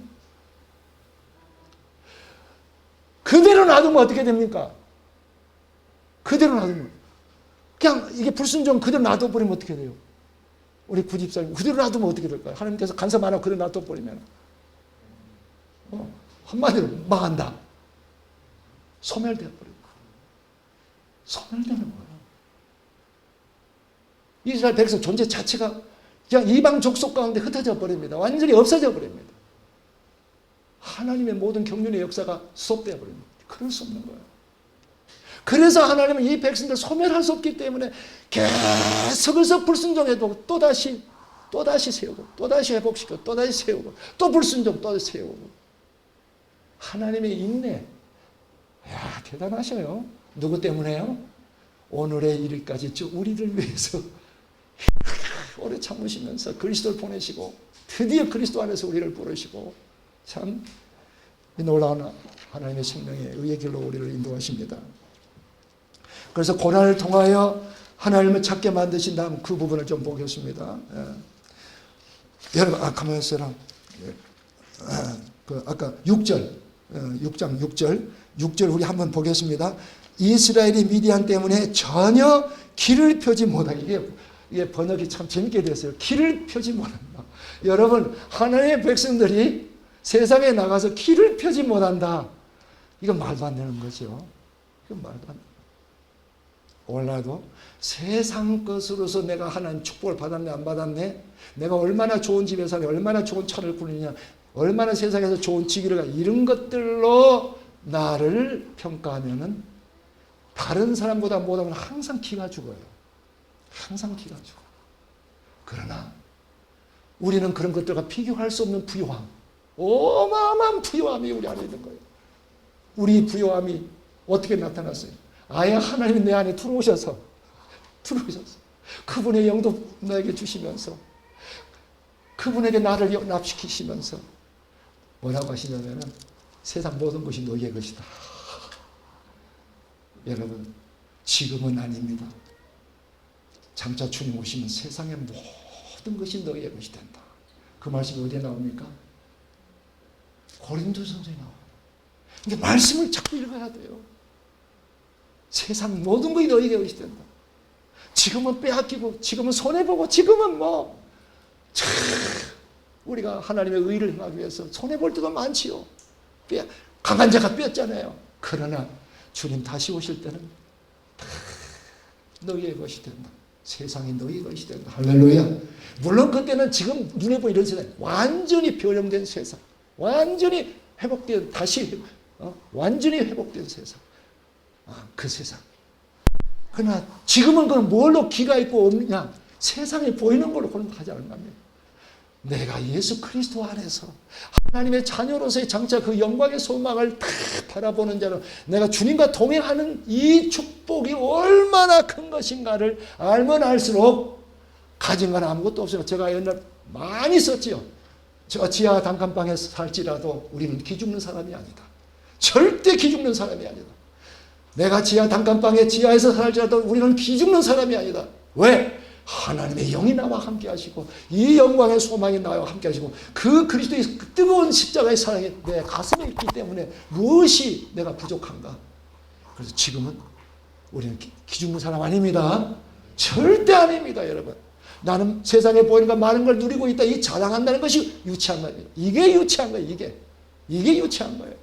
그대로 놔두면 어떻게 됩니까? 그대로 놔두면 그냥 이게 불순종 그대로 놔둬버리면 어떻게 돼요? 우리 구집사님 그대로 놔두면 어떻게 될까요? 하나님께서 간섭 안 하고 그대로 놔둬버리면 한마디로 망한다. 소멸되어버리고 소멸되는 거예요. 이스라엘 백성 존재 자체가 그냥 이방 족속 가운데 흩어져 버립니다. 완전히 없어져 버립니다. 하나님의 모든 경륜의 역사가 수업되어 버립니다. 그럴 수 없는 거예요. 그래서 하나님은 이 백성들 소멸할 수 없기 때문에 계속해서 불순종해도 또다시 세우고 또다시 회복시키고 또다시 세우고 또 불순종 또 세우고 하나님의 인내 대단하셔요. 누구 때문에요? 오늘의 일까지 쭉 우리를 위해서 오래 참으시면서 그리스도를 보내시고 드디어 그리스도 안에서 우리를 부르시고 참 놀라운 하나님의 생명의 의의 길로 우리를 인도하십니다. 그래서 고난을 통하여 하나님을 찾게 만드신 다음 그 부분을 좀 보겠습니다. 여러분, 가만히 있어라. 아까 6절, 6장 6절 우리 한번 보겠습니다. 이스라엘이 미디안 때문에 전혀 길을 펴지 못하게, 이게 번역이 참 재밌게 됐어요. 길을 펴지 못한다. 여러분, 하나님의 백성들이 세상에 나가서 길을 펴지 못한다. 이건 말도 안 되는 거죠. 이건 말도 안 돼. 오늘날도 세상 것으로서 내가 하나님 축복을 받았네 안 받았네, 내가 얼마나 좋은 집에 사냐, 얼마나 좋은 차를 꾸느냐, 얼마나 세상에서 좋은 직위를 가, 이런 것들로 나를 평가하면은 다른 사람보다 못하면 항상 기가 죽어요. 항상 기가 죽어. 그러나 우리는 그런 것들과 비교할 수 없는 부요함, 어마어마한 부요함이 우리 안에 있는 거예요. 우리 부요함이 어떻게 나타났어요? 아예 하나님이 내 안에 들어오셔서 그분의 영도 나에게 주시면서 그분에게 나를 연합시키시면서 뭐라고 하시냐면은 세상 모든 것이 너희의 것이다. 여러분, 지금은 아닙니다. 장차 주님 오시면 세상의 모든 것이 너희의 것이 된다. 그 말씀이 어디에 나옵니까? 고린도전서에 나와요. 그러니까 말씀을 자꾸 읽어야 돼요. 세상 모든 것이 너희에게 것이 된다. 지금은 빼앗기고, 지금은 손해보고, 지금은 우리가 하나님의 의를 행하기 위해서 손해볼 때도 많지요. 강한 자가 뺐잖아요. 그러나 주님 다시 오실 때는 다 너희의 것이 된다. 세상이 너희의 것이 된다. 할렐루야. 물론 그때는 지금 눈에 보이는 이런 세상, 완전히 변형된 세상, 완전히 회복된, 완전히 회복된 세상. 그 세상. 그러나 지금은 그건 뭘로 기가 있고 없느냐? 세상에 보이는 걸로 그런 거 하지 않는 겁니다. 내가 예수 그리스도 안에서 하나님의 자녀로서의 장차 그 영광의 소망을 다 바라보는 자로 내가 주님과 동행하는 이 축복이 얼마나 큰 것인가를 알면 알수록 가진 건 아무것도 없어요. 제가 옛날 많이 썼지요. 저 지하 단칸방에 살지라도 우리는 기죽는 사람이 아니다. 절대 기죽는 사람이 아니다. 내가 지하 단칸방에 지하에서 살지라도 우리는 기죽는 사람이 아니다. 왜? 하나님의 영이 나와 함께 하시고 이 영광의 소망이 나와 함께 하시고 그 그리스도의 그 뜨거운 십자가의 사랑이 내 가슴에 있기 때문에 무엇이 내가 부족한가? 그래서 지금은 우리는 기죽는 사람 아닙니다. 절대 아닙니다, 여러분. 나는 세상에 보이는 것 많은 걸 누리고 있다. 이 자랑한다는 것이 유치한 거예요. 이게 유치한 거예요. 이게 유치한 거예요.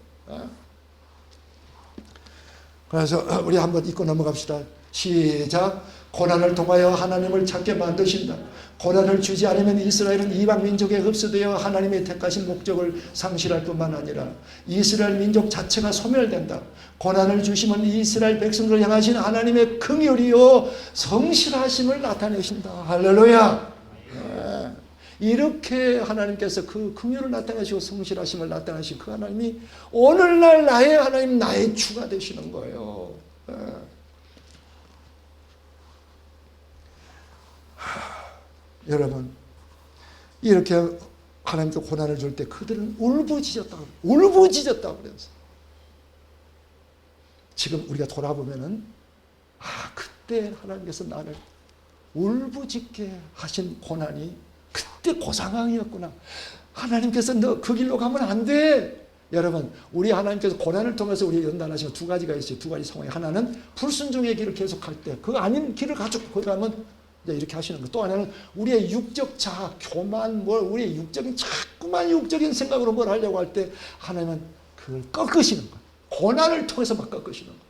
그래서 우리 한번 읽고 넘어갑시다. 시작. 고난을 통하여 하나님을 찾게 만드신다. 고난을 주지 않으면 이스라엘은 이방 민족에 흡수되어 하나님의 택하신 목적을 상실할 뿐만 아니라 이스라엘 민족 자체가 소멸된다. 고난을 주시면 이스라엘 백성들을 향하신 하나님의 긍휼이요 성실하심을 나타내신다. 할렐루야. 이렇게 하나님께서 그 긍휼을 나타내시고 성실하심을 나타내신 그 하나님이 오늘날 나의 하나님, 나의 주가 되시는 거예요. 여러분, 이렇게 하나님께 고난을 줄 때 그들은 울부짖었다고 그랬어요. 지금 우리가 돌아보면은 그때 하나님께서 나를 울부짖게 하신 고난이 그때 그 상황이었구나. 하나님께서 너 그 길로 가면 안 돼. 여러분, 우리 하나님께서 고난을 통해서 우리 연단하시는 두 가지가 있어요. 두 가지 상황이. 하나는 불순종의 길을 계속할 때 그 아닌 길을 가지고 거기 가면 이제 이렇게 하시는 거. 또 하나는 우리의 육적 자아, 교만, 우리의 육적인 자꾸만 육적인 생각으로 뭘 하려고 할 때 하나님은 그걸 꺾으시는 거예요. 고난을 통해서 막 꺾으시는 거예요.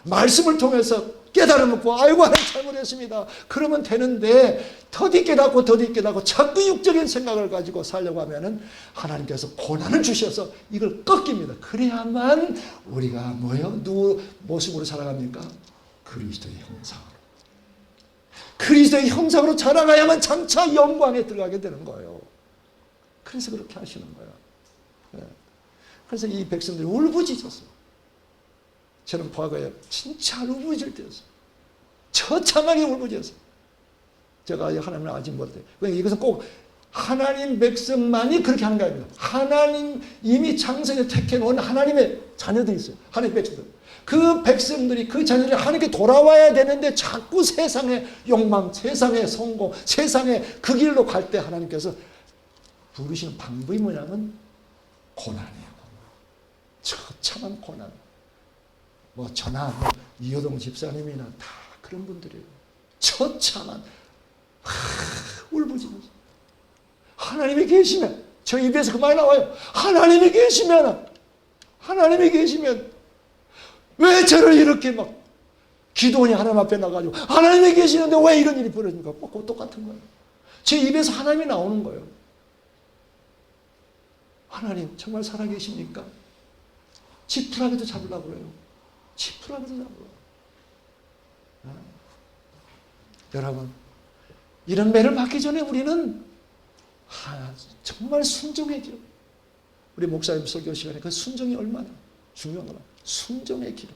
말씀을 통해서 깨달음 얻고 아이고 하나님 잘못했습니다. 그러면 되는데 더디 깨닫고 자꾸 육적인 생각을 가지고 살려고 하면은 하나님께서 고난을 주셔서 이걸 꺾입니다. 그래야만 우리가 누구 모습으로 살아갑니까? 그리스도의 형상으로. 그리스도의 형상으로 자라가야만 장차 영광에 들어가게 되는 거예요. 그래서 그렇게 하시는 거예요. 그래서 이 백성들이 울부짖었어요. 저는 과거에 진짜 울부짖을 때였어요. 처참하게 울부짖었어요. 제가 하나님을 아직 못해요. 그러니까 이것은 꼭 하나님 백성만이 그렇게 하는 게 아닙니다. 하나님 이미 창세에 택해놓은 하나님의 자녀들이 있어요. 하나님 백성들. 그 백성들이 그 자녀들이 하나님께 돌아와야 되는데 자꾸 세상의 욕망, 세상의 성공, 세상의 그 길로 갈 때 하나님께서 부르시는 방법이 뭐냐면 고난이에요. 처참한 고난. 뭐 저나 뭐 이효동 집사님이나 다 그런 분들이에요. 처참한 울부짖어서 하나님이 계시면 저 입에서 그 말이 나와요. 하나님이 계시면 왜 저를 이렇게 막 기도원이 하나님 앞에 나가지고 하나님이 계시는데 왜 이런 일이 벌어집니까? 꼭 똑같은 거예요. 제 입에서 하나님이 나오는 거예요. 하나님 정말 살아계십니까? 지푸라기도 잡으려고 그래요. 지푸라기도 잡으려고. 여러분 이런 매를 받기 전에 우리는 정말 순종의 길. 우리 목사님 설교 시간에 그 순종이 얼마나 중요한가. 순종의 길.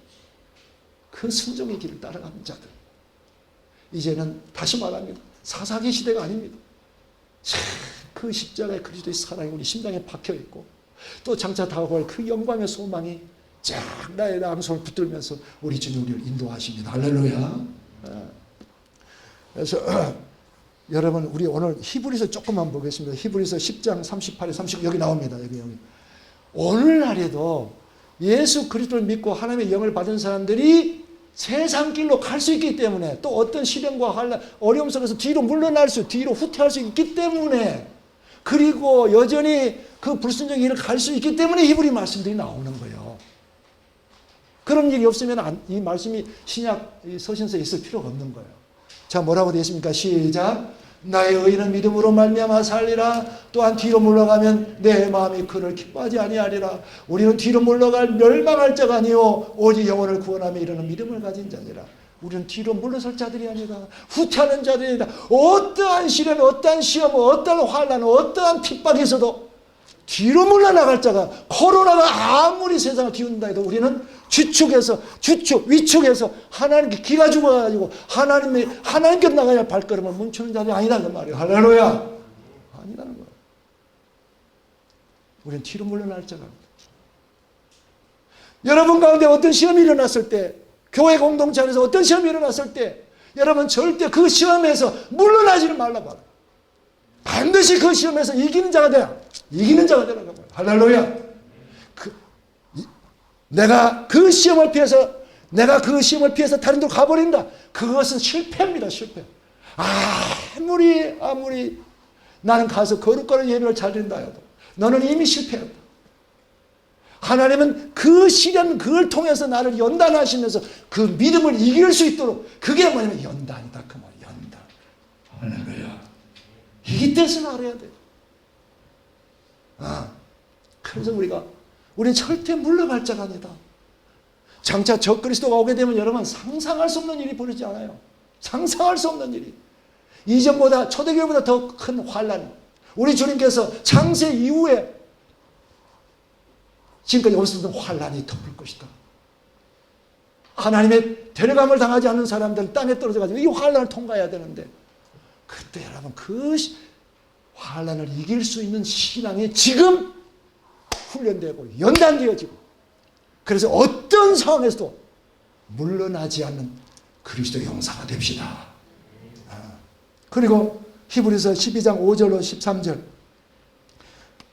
그 순종의 길을 따라가는 자들. 이제는 다시 말합니다. 사사기 시대가 아닙니다. 그 십자가의 그리스도의 사랑이 우리 심장에 박혀있고 또 장차 다가올 그 영광의 소망이 쫙 나의 양손을 붙들면서 우리 주님 우리를 인도하십니다. 할렐루야. 그래서 여러분 우리 오늘 히브리서 조금만 보겠습니다. 히브리서 10장 38에 30 여기 나옵니다. 여기. 오늘날에도 예수 그리스도를 믿고 하나님의 영을 받은 사람들이 세상 길로 갈 수 있기 때문에 또 어떤 시련과 환난, 어려움 속에서 뒤로 물러날 뒤로 후퇴할 수 있기 때문에 그리고 여전히 그 불순종의 길을 갈 수 있기 때문에 히브리 말씀들이 나오는 거예요. 그런 일이 없으면 이 말씀이 신약 서신서에 있을 필요가 없는 거예요. 자, 뭐라고 되어 있습니까? 시작. 나의 의인은 믿음으로 말미암아 살리라. 또한 뒤로 물러가면 내 마음이 그를 기뻐하지 아니하리라. 우리는 뒤로 물러갈 멸망할 자가 아니요 오직 영혼을 구원하며 이르는 믿음을 가진 자니라. 우리는 뒤로 물러설 자들이 아니라 후퇴하는 자들이 아니라 어떠한 시련, 어떠한 시험, 어떠한 환난, 어떠한 핍박이 있어도 뒤로 물러나갈 자가 코로나가 아무리 세상을 뒤흔다 해도 우리는 위축해서 하나님께 기가 죽어가지고 하나님께 나가야 할 발걸음을 멈추는 자들이 아니라는 말이에요. 할렐루야. 아니라는 거예요. 우리는 뒤로 물러날 자가. 여러분 가운데 어떤 시험이 일어났을 때, 교회 공동체 안에서 어떤 시험이 일어났을 때, 여러분 절대 그 시험에서 물러나지는 말라고 하라. 반드시 그 시험에서 이기는 자가 돼야. 이기는 자가 되라고 말이에요. 할렐루야. 내가 그 시험을 피해서 다른 데로 가버린다. 그것은 실패입니다. 실패. 아무리 나는 가서 거룩한 예배를 잘 드린다 해도 너는 이미 실패했다. 하나님은 그 시련 그걸 통해서 나를 연단하시면서 그 믿음을 이길 수 있도록 그게 뭐냐면 연단이다. 그 말 연단. 할렐루야. 이 뜻을 알아야 돼. 그래서 우리는 절대 물러갈 자가 아니다. 장차 적그리스도가 오게 되면 여러분 상상할 수 없는 일이 벌어지지 않아요. 상상할 수 없는 일이. 이전보다 초대교회보다 더 큰 환난. 우리 주님께서 창세 이후에 지금까지 없었던 환난이 덮을 것이다. 하나님의 데려감을 당하지 않는 사람들은 땅에 떨어져가지고 이 환난을 통과해야 되는데 그때 여러분 그 환난을 이길 수 있는 신앙이 지금 훈련되고 연단되어지고 그래서 어떤 상황에서도 물러나지 않는 그리스도의 용사가 됩시다. 그리고 히브리서 12장 5절로 13절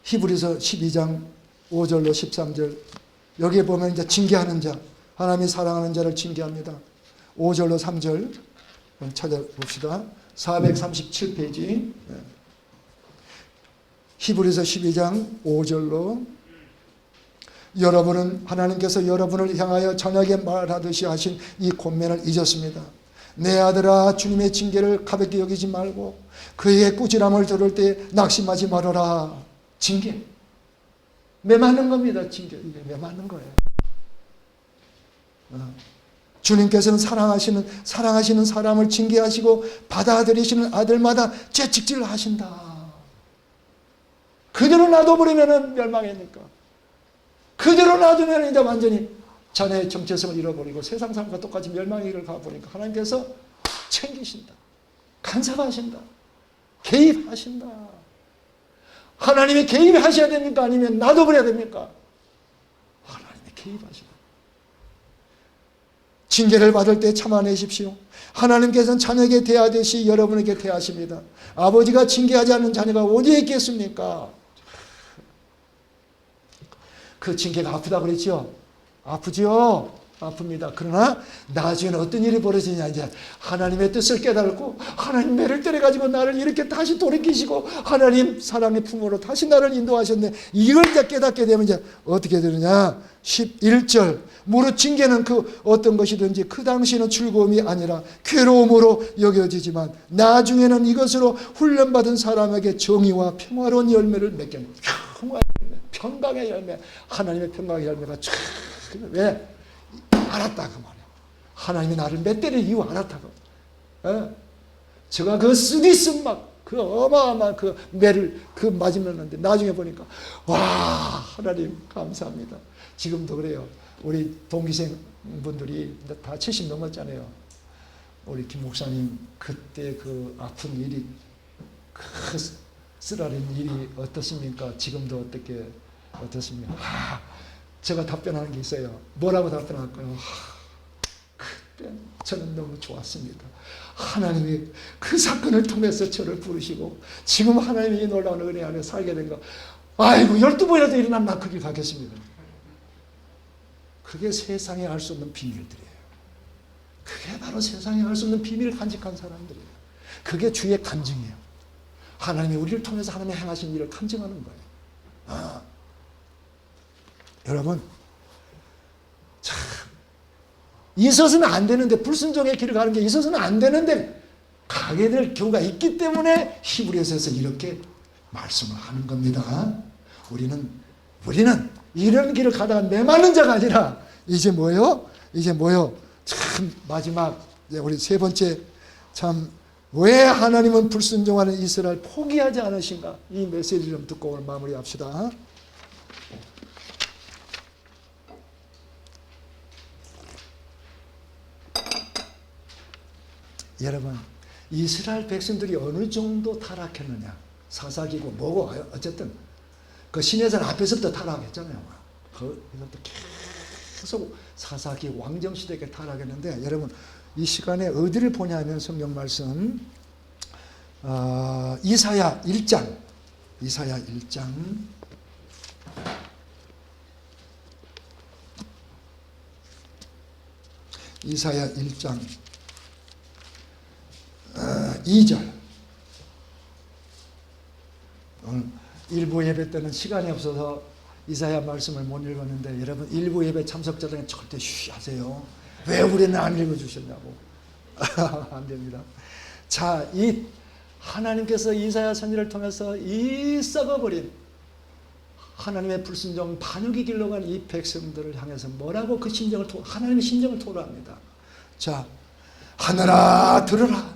히브리서 12장 5절로 13절 여기에 보면 이제 징계하는 자 하나님이 사랑하는 자를 징계합니다. 5절로 3절 찾아봅시다. 437페이지 히브리서 12장 5절로 여러분은 하나님께서 여러분을 향하여 저녁에 말하듯이 하신 이 권면을 잊었습니다. 내 아들아 주님의 징계를 가볍게 여기지 말고 그의 꾸지람을 들을 때 낙심하지 말아라. 징계. 매 맞는 겁니다. 징계. 이게 매 맞는 거예요. 주님께서는 사랑하시는 사람을 징계하시고 받아들이시는 아들마다 채찍질을 하신다. 그대로 놔둬버리면 멸망이니까. 그대로 놔두면 이제 완전히 자녀의 정체성을 잃어버리고 세상 삶과 똑같이 멸망의 길을 가보니까 하나님께서 챙기신다. 간섭하신다. 개입하신다. 하나님이 개입하셔야 됩니까? 아니면 놔둬버려야 됩니까? 하나님이 개입하신다. 징계를 받을 때 참아내십시오. 하나님께서는 자녀에게 대하듯이 여러분에게 대하십니다. 아버지가 징계하지 않는 자녀가 어디에 있겠습니까? 그 징계가 아프다 그랬죠? 아프죠? 아픕니다. 그러나 나중에는 어떤 일이 벌어지냐, 이제 하나님의 뜻을 깨달고 하나님 매를 때려가지고 나를 이렇게 다시 돌이키시고 하나님 사랑의 품으로 다시 나를 인도하셨네. 이걸 이제 깨닫게 되면 이제 어떻게 되느냐? 11절 무릇 징계는 그 어떤 것이든지 그 당시에는 즐거움이 아니라 괴로움으로 여겨지지만 나중에는 이것으로 훈련받은 사람에게 정의와 평화로운 열매를 맺게 됩니다. 평강의 열매, 하나님의 평강의 열매가 쫙. 왜? 알았다 그 말이야. 하나님이 나를 몇 때릴 이유 알았다고. 제가 그 쓰디쓴 그 어마어마한 그 매를 그 맞으면는데 나중에 보니까 와 하나님 감사합니다. 지금도 그래요. 우리 동기생 분들이 다 70 넘었잖아요. 우리 김 목사님 그때 그 아픈 일이 그 쓰라린 일이 어떻습니까? 지금도 어떻습니까? 제가 답변하는 게 있어요. 뭐라고 답변할까요? 그때 저는 너무 좋았습니다. 하나님이 그 사건을 통해서 저를 부르시고 지금 하나님이 놀라운 은혜 안에 살게 된 거. 아이고 12번이라도 일어나면 나 거길 가겠습니다. 그게 세상에 알 수 없는 비밀들이에요. 그게 바로 세상에 알 수 없는 비밀을 간직한 사람들이에요. 그게 주의 간증이에요. 하나님이 우리를 통해서 하나님이 행하신 일을 간증하는 거예요. 여러분, 참 있어서는 안 되는데, 불순종의 길을 가는 게 있어서는 안 되는데 가게 될 경우가 있기 때문에 히브리서에서 이렇게 말씀을 하는 겁니다. 우리는 이런 길을 가다가 메마른 자가 아니라 이제 뭐요? 참 마지막 우리 세 번째, 참 왜 하나님은 불순종하는 이스라엘 포기하지 않으신가? 이 메시지를 좀 듣고 오늘 마무리합시다. 여러분, 이스라엘 백성들이 어느 정도 타락했느냐? 사사기고 뭐고 어쨌든 그 신해산 앞에서부터 타락했잖아요. 거기서부터 계속 사사기 왕정시대에 타락했는데, 여러분 이 시간에 어디를 보냐면 성경 말씀 이사야 1장 이사야 1장 이사야 1장 2절. 오늘 일부 예배 때는 시간이 없어서 이사야 말씀을 못 읽었는데, 여러분 일부 예배 참석자들은 절대 하세요. 왜 우리는 안 읽어주셨냐고. 안 됩니다. 자, 이 하나님께서 이사야 선지를 통해서 이 썩어버린 하나님의 불순종 반역의 길로 간 이 백성들을 향해서 뭐라고 그 심정을 하나님의 심정을 토로합니다. 자, 하늘아 들으라,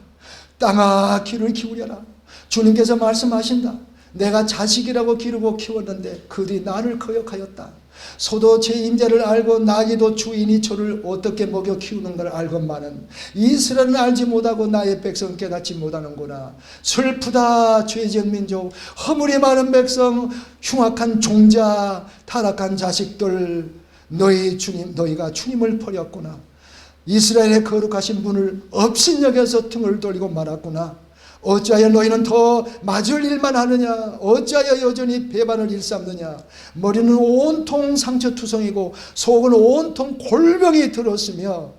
땅아 귀를 기울여라. 주님께서 말씀하신다. 내가 자식이라고 기르고 키웠는데 그들이 나를 거역하였다. 소도 제 임재를 알고 나귀도 주인이 저를 어떻게 먹여 키우는가를 알건만은 이스라엘은 알지 못하고 나의 백성은 깨닫지 못하는구나. 슬프다 죄지은 민족, 허물이 많은 백성, 흉악한 종자, 타락한 자식들. 너희가 주님을 버렸구나. 이스라엘의 거룩하신 분을 업신여겨서 등을 돌리고 말았구나. 어찌하여 너희는 더 맞을 일만 하느냐? 어찌하여 여전히 배반을 일삼느냐? 머리는 온통 상처투성이고 속은 온통 골병이 들었으며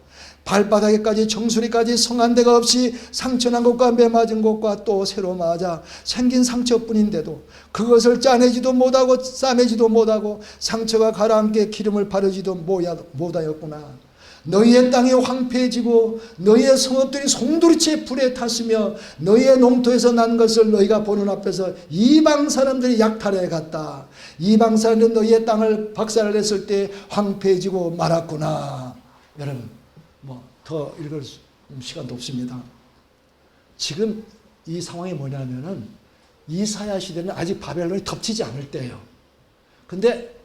발바닥에까지 정수리까지 성한 데가 없이 상처난 것과 매맞은 것과 또 새로 맞아 생긴 상처뿐인데도 그것을 짜내지도 못하고 싸매지도 못하고 상처가 가라앉게 기름을 바르지도 못하였구나. 너희의 땅이 황폐해지고 너희의 성읍들이 송두리째 불에 탔으며 너희의 농토에서 난 것을 너희가 보는 앞에서 이방 사람들이 약탈해 갔다. 이방 사람들은 너희의 땅을 박살냈을 때 황폐해지고 말았구나. 여러분, 더 읽을 시간도 없습니다. 지금 이 상황이 뭐냐면은 이사야 시대는 아직 바벨론이 덮치지 않을 때예요. 근데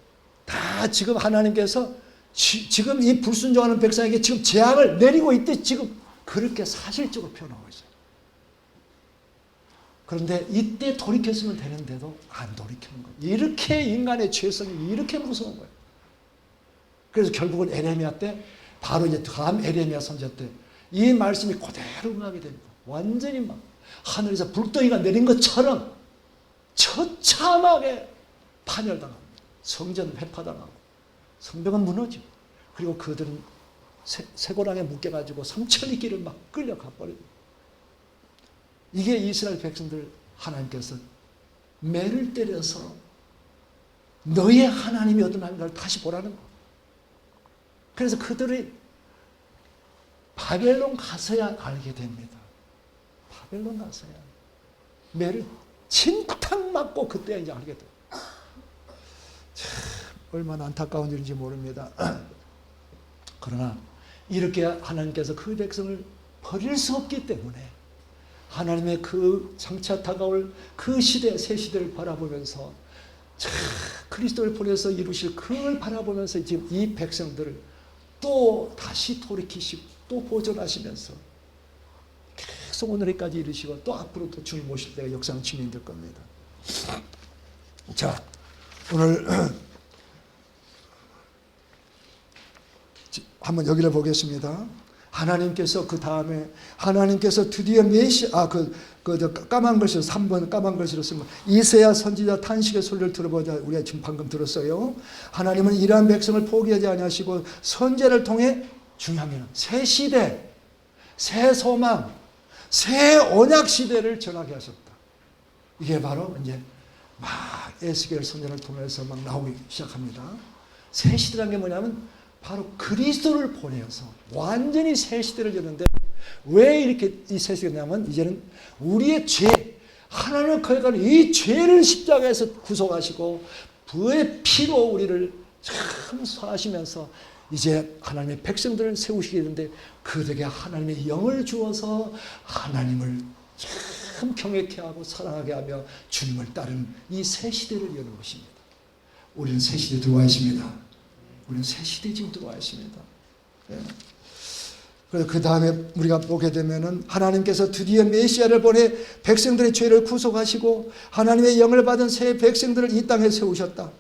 다 지금 하나님께서 지금 이 불순종하는 백성에게 지금 재앙을 내리고 있듯 지금 그렇게 사실적으로 표현하고 있어요. 그런데 이때 돌이켰으면 되는데도 안 돌이키는 거예요. 이렇게 인간의 죄성이 이렇게 무서운 거예요. 그래서 결국은 에레미야 때 바로 이제 다음 에레미야 선지자 때 이 말씀이 그대로 응하게 됩니다. 완전히 막 하늘에서 불덩이가 내린 것처럼 처참하게 파멸당합니다. 성전 회파당하고 성벽은 무너지고 그리고 그들은 쇠고랑에 묶여가지고 삼천리 길을 막 끌려가 버립니다. 이게 이스라엘 백성들 하나님께서 매를 때려서 너의 하나님이 어떤 하나님인가를 다시 보라는 거예요. 그래서 그들이 바벨론 가서야 알게 됩니다. 바벨론 가서야 매를 진탕 맞고 그때 이제 알게 돼요. 참 얼마나 안타까운 일인지 모릅니다. 그러나 이렇게 하나님께서 그 백성을 버릴 수 없기 때문에 하나님의 그 장차 다가올 그 시대, 새 시대를 바라보면서 그리스도를 보내서 이루실 그걸 바라보면서 지금 이 백성들을 또 다시 돌이키시고 또 보존하시면서 계속 오늘까지 이르시고 또 앞으로도 주님 모실 때가 역사는 진행될 겁니다. 자, 오늘 한번 여기를 보겠습니다. 하나님께서 그 다음에 하나님께서 드디어 까만 글씨로 3번 까만 글씨로 쓰면 이새야 선지자 탄식의 소리를 들어보자. 우리가 지금 방금 들었어요. 하나님은 이러한 백성을 포기하지 아니하시고 선지자를 통해 중요하면 새 시대, 새 소망, 새 언약 시대를 전하게 하셨다. 이게 바로 이제 막 에스겔 선지자를 통해서 막 나오기 시작합니다. 새 시대라는 게 뭐냐면 바로 그리스도를 보내어서 완전히 새 시대를 여는데 왜 이렇게 이 새 시대냐면 이제는 우리의 죄, 하나님을 거역하는 이 죄를 십자가에서 구속하시고 그의 피로 우리를 참 사하시면서 이제 하나님의 백성들을 세우시게 되는데 그들에게 하나님의 영을 주어서 하나님을 참 경외케 하고 사랑하게 하며 주님을 따르는 이 새 시대를 여는 것입니다. 우리는 새 시대에 들어와 있습니다. 우리는 새 시대에 지금 들어와 있습니다. 네. 그래서 그 다음에 우리가 보게 되면은 하나님께서 드디어 메시아를 보내 백성들의 죄를 구속하시고 하나님의 영을 받은 새 백성들을 이 땅에 세우셨다.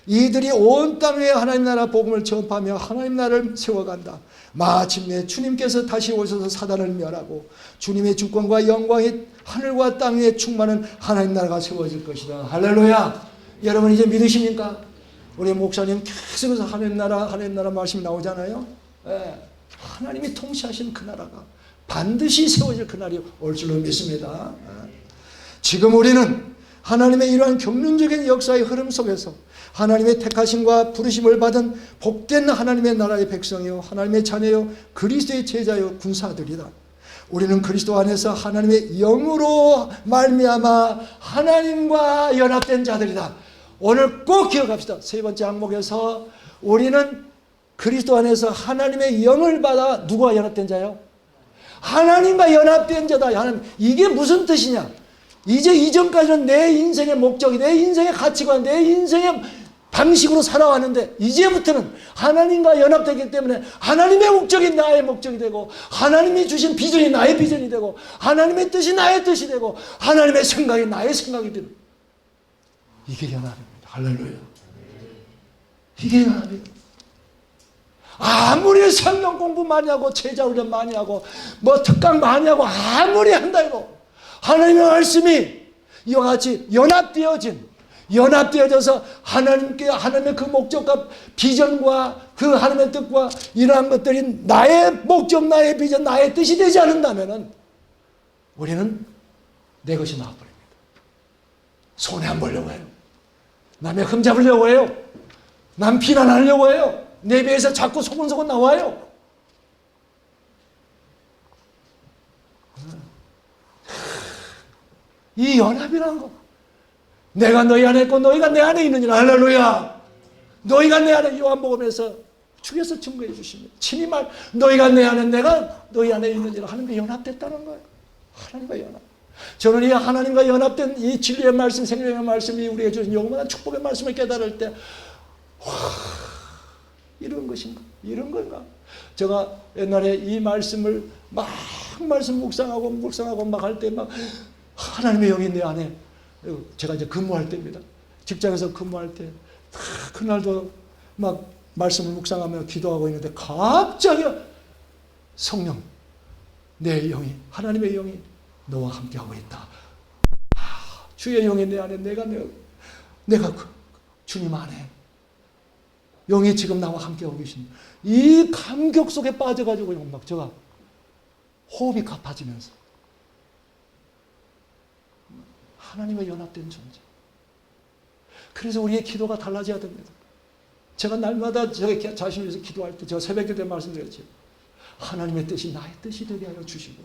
이들이 온 땅 위에 하나님 나라 복음을 전파하며 하나님 나라를 세워간다. 마침내 주님께서 다시 오셔서 사단을 멸하고 주님의 주권과 영광이 하늘과 땅 위에 충만한 하나님 나라가 세워질 것이다. 할렐루야. 여러분 이제 믿으십니까? 우리 목사님 계속해서 하나님 나라 말씀이 나오잖아요. 예. 하나님이 통치하시는 그 나라가 반드시 세워질 그 날이 올 줄로 믿습니다. 지금 우리는 하나님의 이러한 경륜적인 역사의 흐름 속에서 하나님의 택하심과 부르심을 받은 복된 하나님의 나라의 백성이요 하나님의 자녀요 그리스도의 제자요 군사들이다. 우리는 그리스도 안에서 하나님의 영으로 말미암아 하나님과 연합된 자들이다. 오늘 꼭 기억합시다. 세 번째 항목에서 우리는 그리스도 안에서 하나님의 영을 받아 누구와 연합된 자요? 하나님과 연합된 자다. 하나님. 이게 무슨 뜻이냐? 이제 이전까지는 내 인생의 목적이, 내 인생의 가치관, 내 인생의 방식으로 살아왔는데 이제부터는 하나님과 연합되기 때문에 하나님의 목적이 나의 목적이 되고 하나님이 주신 비전이 나의 비전이 되고 하나님의 뜻이 나의 뜻이 되고 하나님의 생각이 나의 생각이 되는 이게 연합입니다. 할렐루야. 이게 연합입니다. 아무리 성경 공부 많이 하고 제자 훈련 많이 하고 뭐 특강 많이 하고 아무리 한다 이거 하나님의 말씀이 이와 같이 연합되어져서 하나님의 그 목적과 비전과 그 하나님의 뜻과 이러한 것들이 나의 목적, 나의 비전, 나의 뜻이 되지 않는다면 우리는 내 것이 나와버립니다. 손해 안 보려고 해요. 남의 흠 잡으려고 해요. 남 비난하려고 해요. 내 배에서 자꾸 소곤소곤 나와요. 이 연합이라는 거. 내가 너희 안에 있고 너희가 내 안에 있느니라. 할렐루야. 너희가 내 안에 요한복음에서 주께서 증거해 주십니다. 친히 말 너희가 내 안에 내가 너희 안에 있느니라 하는 게 연합됐다는 거예요. 하나님과 연합. 저는 이 하나님과 연합된 이 진리의 말씀, 생명의 말씀이 우리에게 주신 영원한 축복의 말씀을 깨달을 때 이런 이런 것인가? 이런 건가? 제가 옛날에 이 말씀을 막 말씀 묵상하고 막 할 때 막 하나님의 영이 내 안에, 제가 이제 근무할 때입니다. 직장에서 근무할 때 그날도 막 말씀을 묵상하며 기도하고 있는데 갑자기 성령, 내 영이, 하나님의 영이 너와 함께하고 있다. 주의 영이 내 안에, 내가 주님 안에 영이 지금 나와 함께하고 계신 이 감격 속에 빠져가지고 막 제가 호흡이 가빠지면서 하나님과 연합된 존재. 그래서 우리의 기도가 달라져야 됩니다. 제가 날마다 제 자신을 위해서 기도할 때 제가 새벽 기도에 말씀드렸죠. 하나님의 뜻이 나의 뜻이 되게 하여 주시고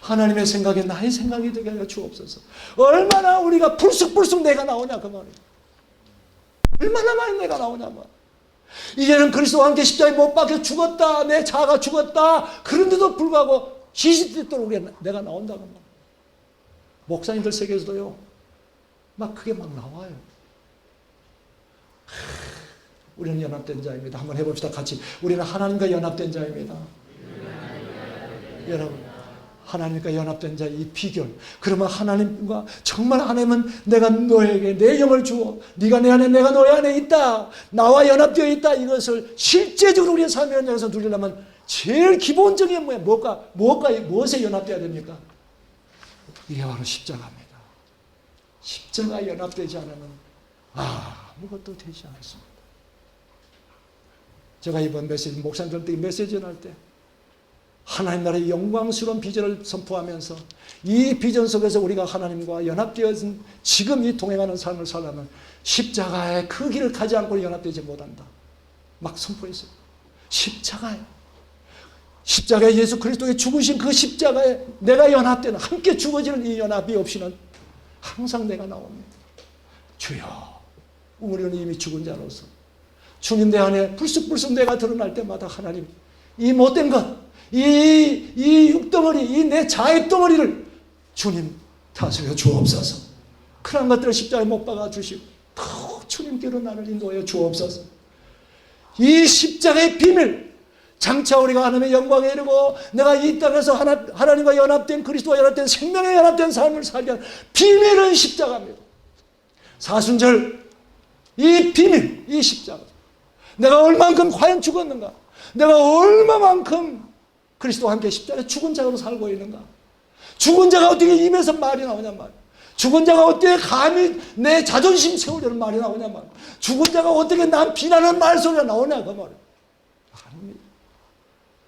하나님의 생각이 나의 생각이 되게 하여 주옵소서. 얼마나 우리가 불쑥불쑥 내가 나오냐 그 말이에요. 얼마나 많이 내가 나오냐 말. 이제는 그리스도와 함께 십자가에 못 박혀 죽었다. 내 자아가 죽었다. 그런데도 불구하고 시시때때로 내가 나온다고 말. 목사님들 세계에서도요. 막 그게 막 나와요. 우리는 연합된 자입니다. 한번 해봅시다. 같이. 우리는 하나님과 연합된 자입니다. 여러분, 하나님과 연합된 자의 이 비결. 그러면 하나님과 정말 하나님은 내가 너에게 내 영을 주어 네가 내 안에 내가 너의 안에 있다. 나와 연합되어 있다. 이것을 실제적으로 우리의 삶의 현장에서 누리려면 제일 기본적인 무엇에 연합되어야 됩니까? 이게 바로 십자가입니다. 십자가에 연합되지 않으면 아무것도 되지 않습니다. 제가 이번 메시지, 목사님들한테 메시지 전할 때 하나님 나라의 영광스러운 비전을 선포하면서 이 비전 속에서 우리가 하나님과 연합되어진 지금 이 동행하는 삶을 살려면 십자가의 그 길을 가지 않고 연합되지 못한다. 막 선포했어요. 십자가에 예수 그리스도의 죽으신 그 십자가에 내가 연합되는 함께 죽어지는 이 연합이 없이는 항상 내가 나옵니다. 주여, 우리는 이미 죽은 자로서 주님 내 안에 불쑥불쑥 내가 드러날 때마다 하나님 이 못된 것, 이 육덩어리, 이 내 자의 덩어리를 주님 다스려 주옵소서. 그런 것들을 십자가에 못 박아 주시고 더 주님께로 나를 인도하여 주옵소서. 이 십자가의 비밀, 장차 우리가 하나님의 영광에 이르고 내가 이 땅에서 하나님과 연합된 그리스도와 연합된 생명에 연합된 삶을 살게 하는 비밀은 십자가입니다. 사순절 이 비밀, 이 십자가. 내가 얼만큼 과연 죽었는가? 내가 얼마만큼 그리스도와 함께 십자가에 죽은 자로 살고 있는가? 죽은 자가 어떻게 입에서 말이 나오냐 말. 죽은 자가 어떻게 감히 내 자존심 세우려는 말이 나오냐 말. 죽은 자가 어떻게 난 비난하는 말소리가 나오냐 그 말. 아닙니다.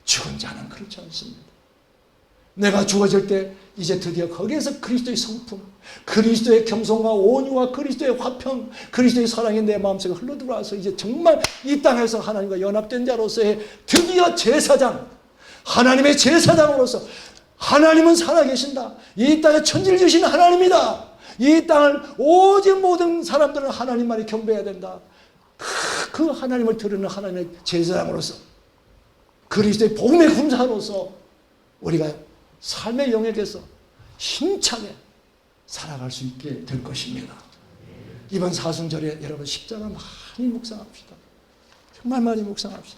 죽은 자는 그렇지 않습니다. 내가 죽어질 때 이제 드디어 거기에서 그리스도의 성품, 그리스도의 겸손과 온유와 그리스도의 화평, 그리스도의 사랑이 내 마음속에 흘러들어와서 이제 정말 이 땅에서 하나님과 연합된 자로서의 드디어 제사장, 하나님의 제사장으로서 하나님은 살아계신다. 이 땅에 천지를 주신 하나님이다. 이 땅을 오직 모든 사람들은 하나님만이 경배해야 된다. 그 하나님을 드리는 하나님의 제사장으로서 그리스도의 복음의 군사로서 우리가 삶의 영역에서 힘차게 살아갈 수 있게 될 것입니다. 이번 사순절에 여러분 십자가 많이 묵상합시다. 정말 많이 묵상합시다.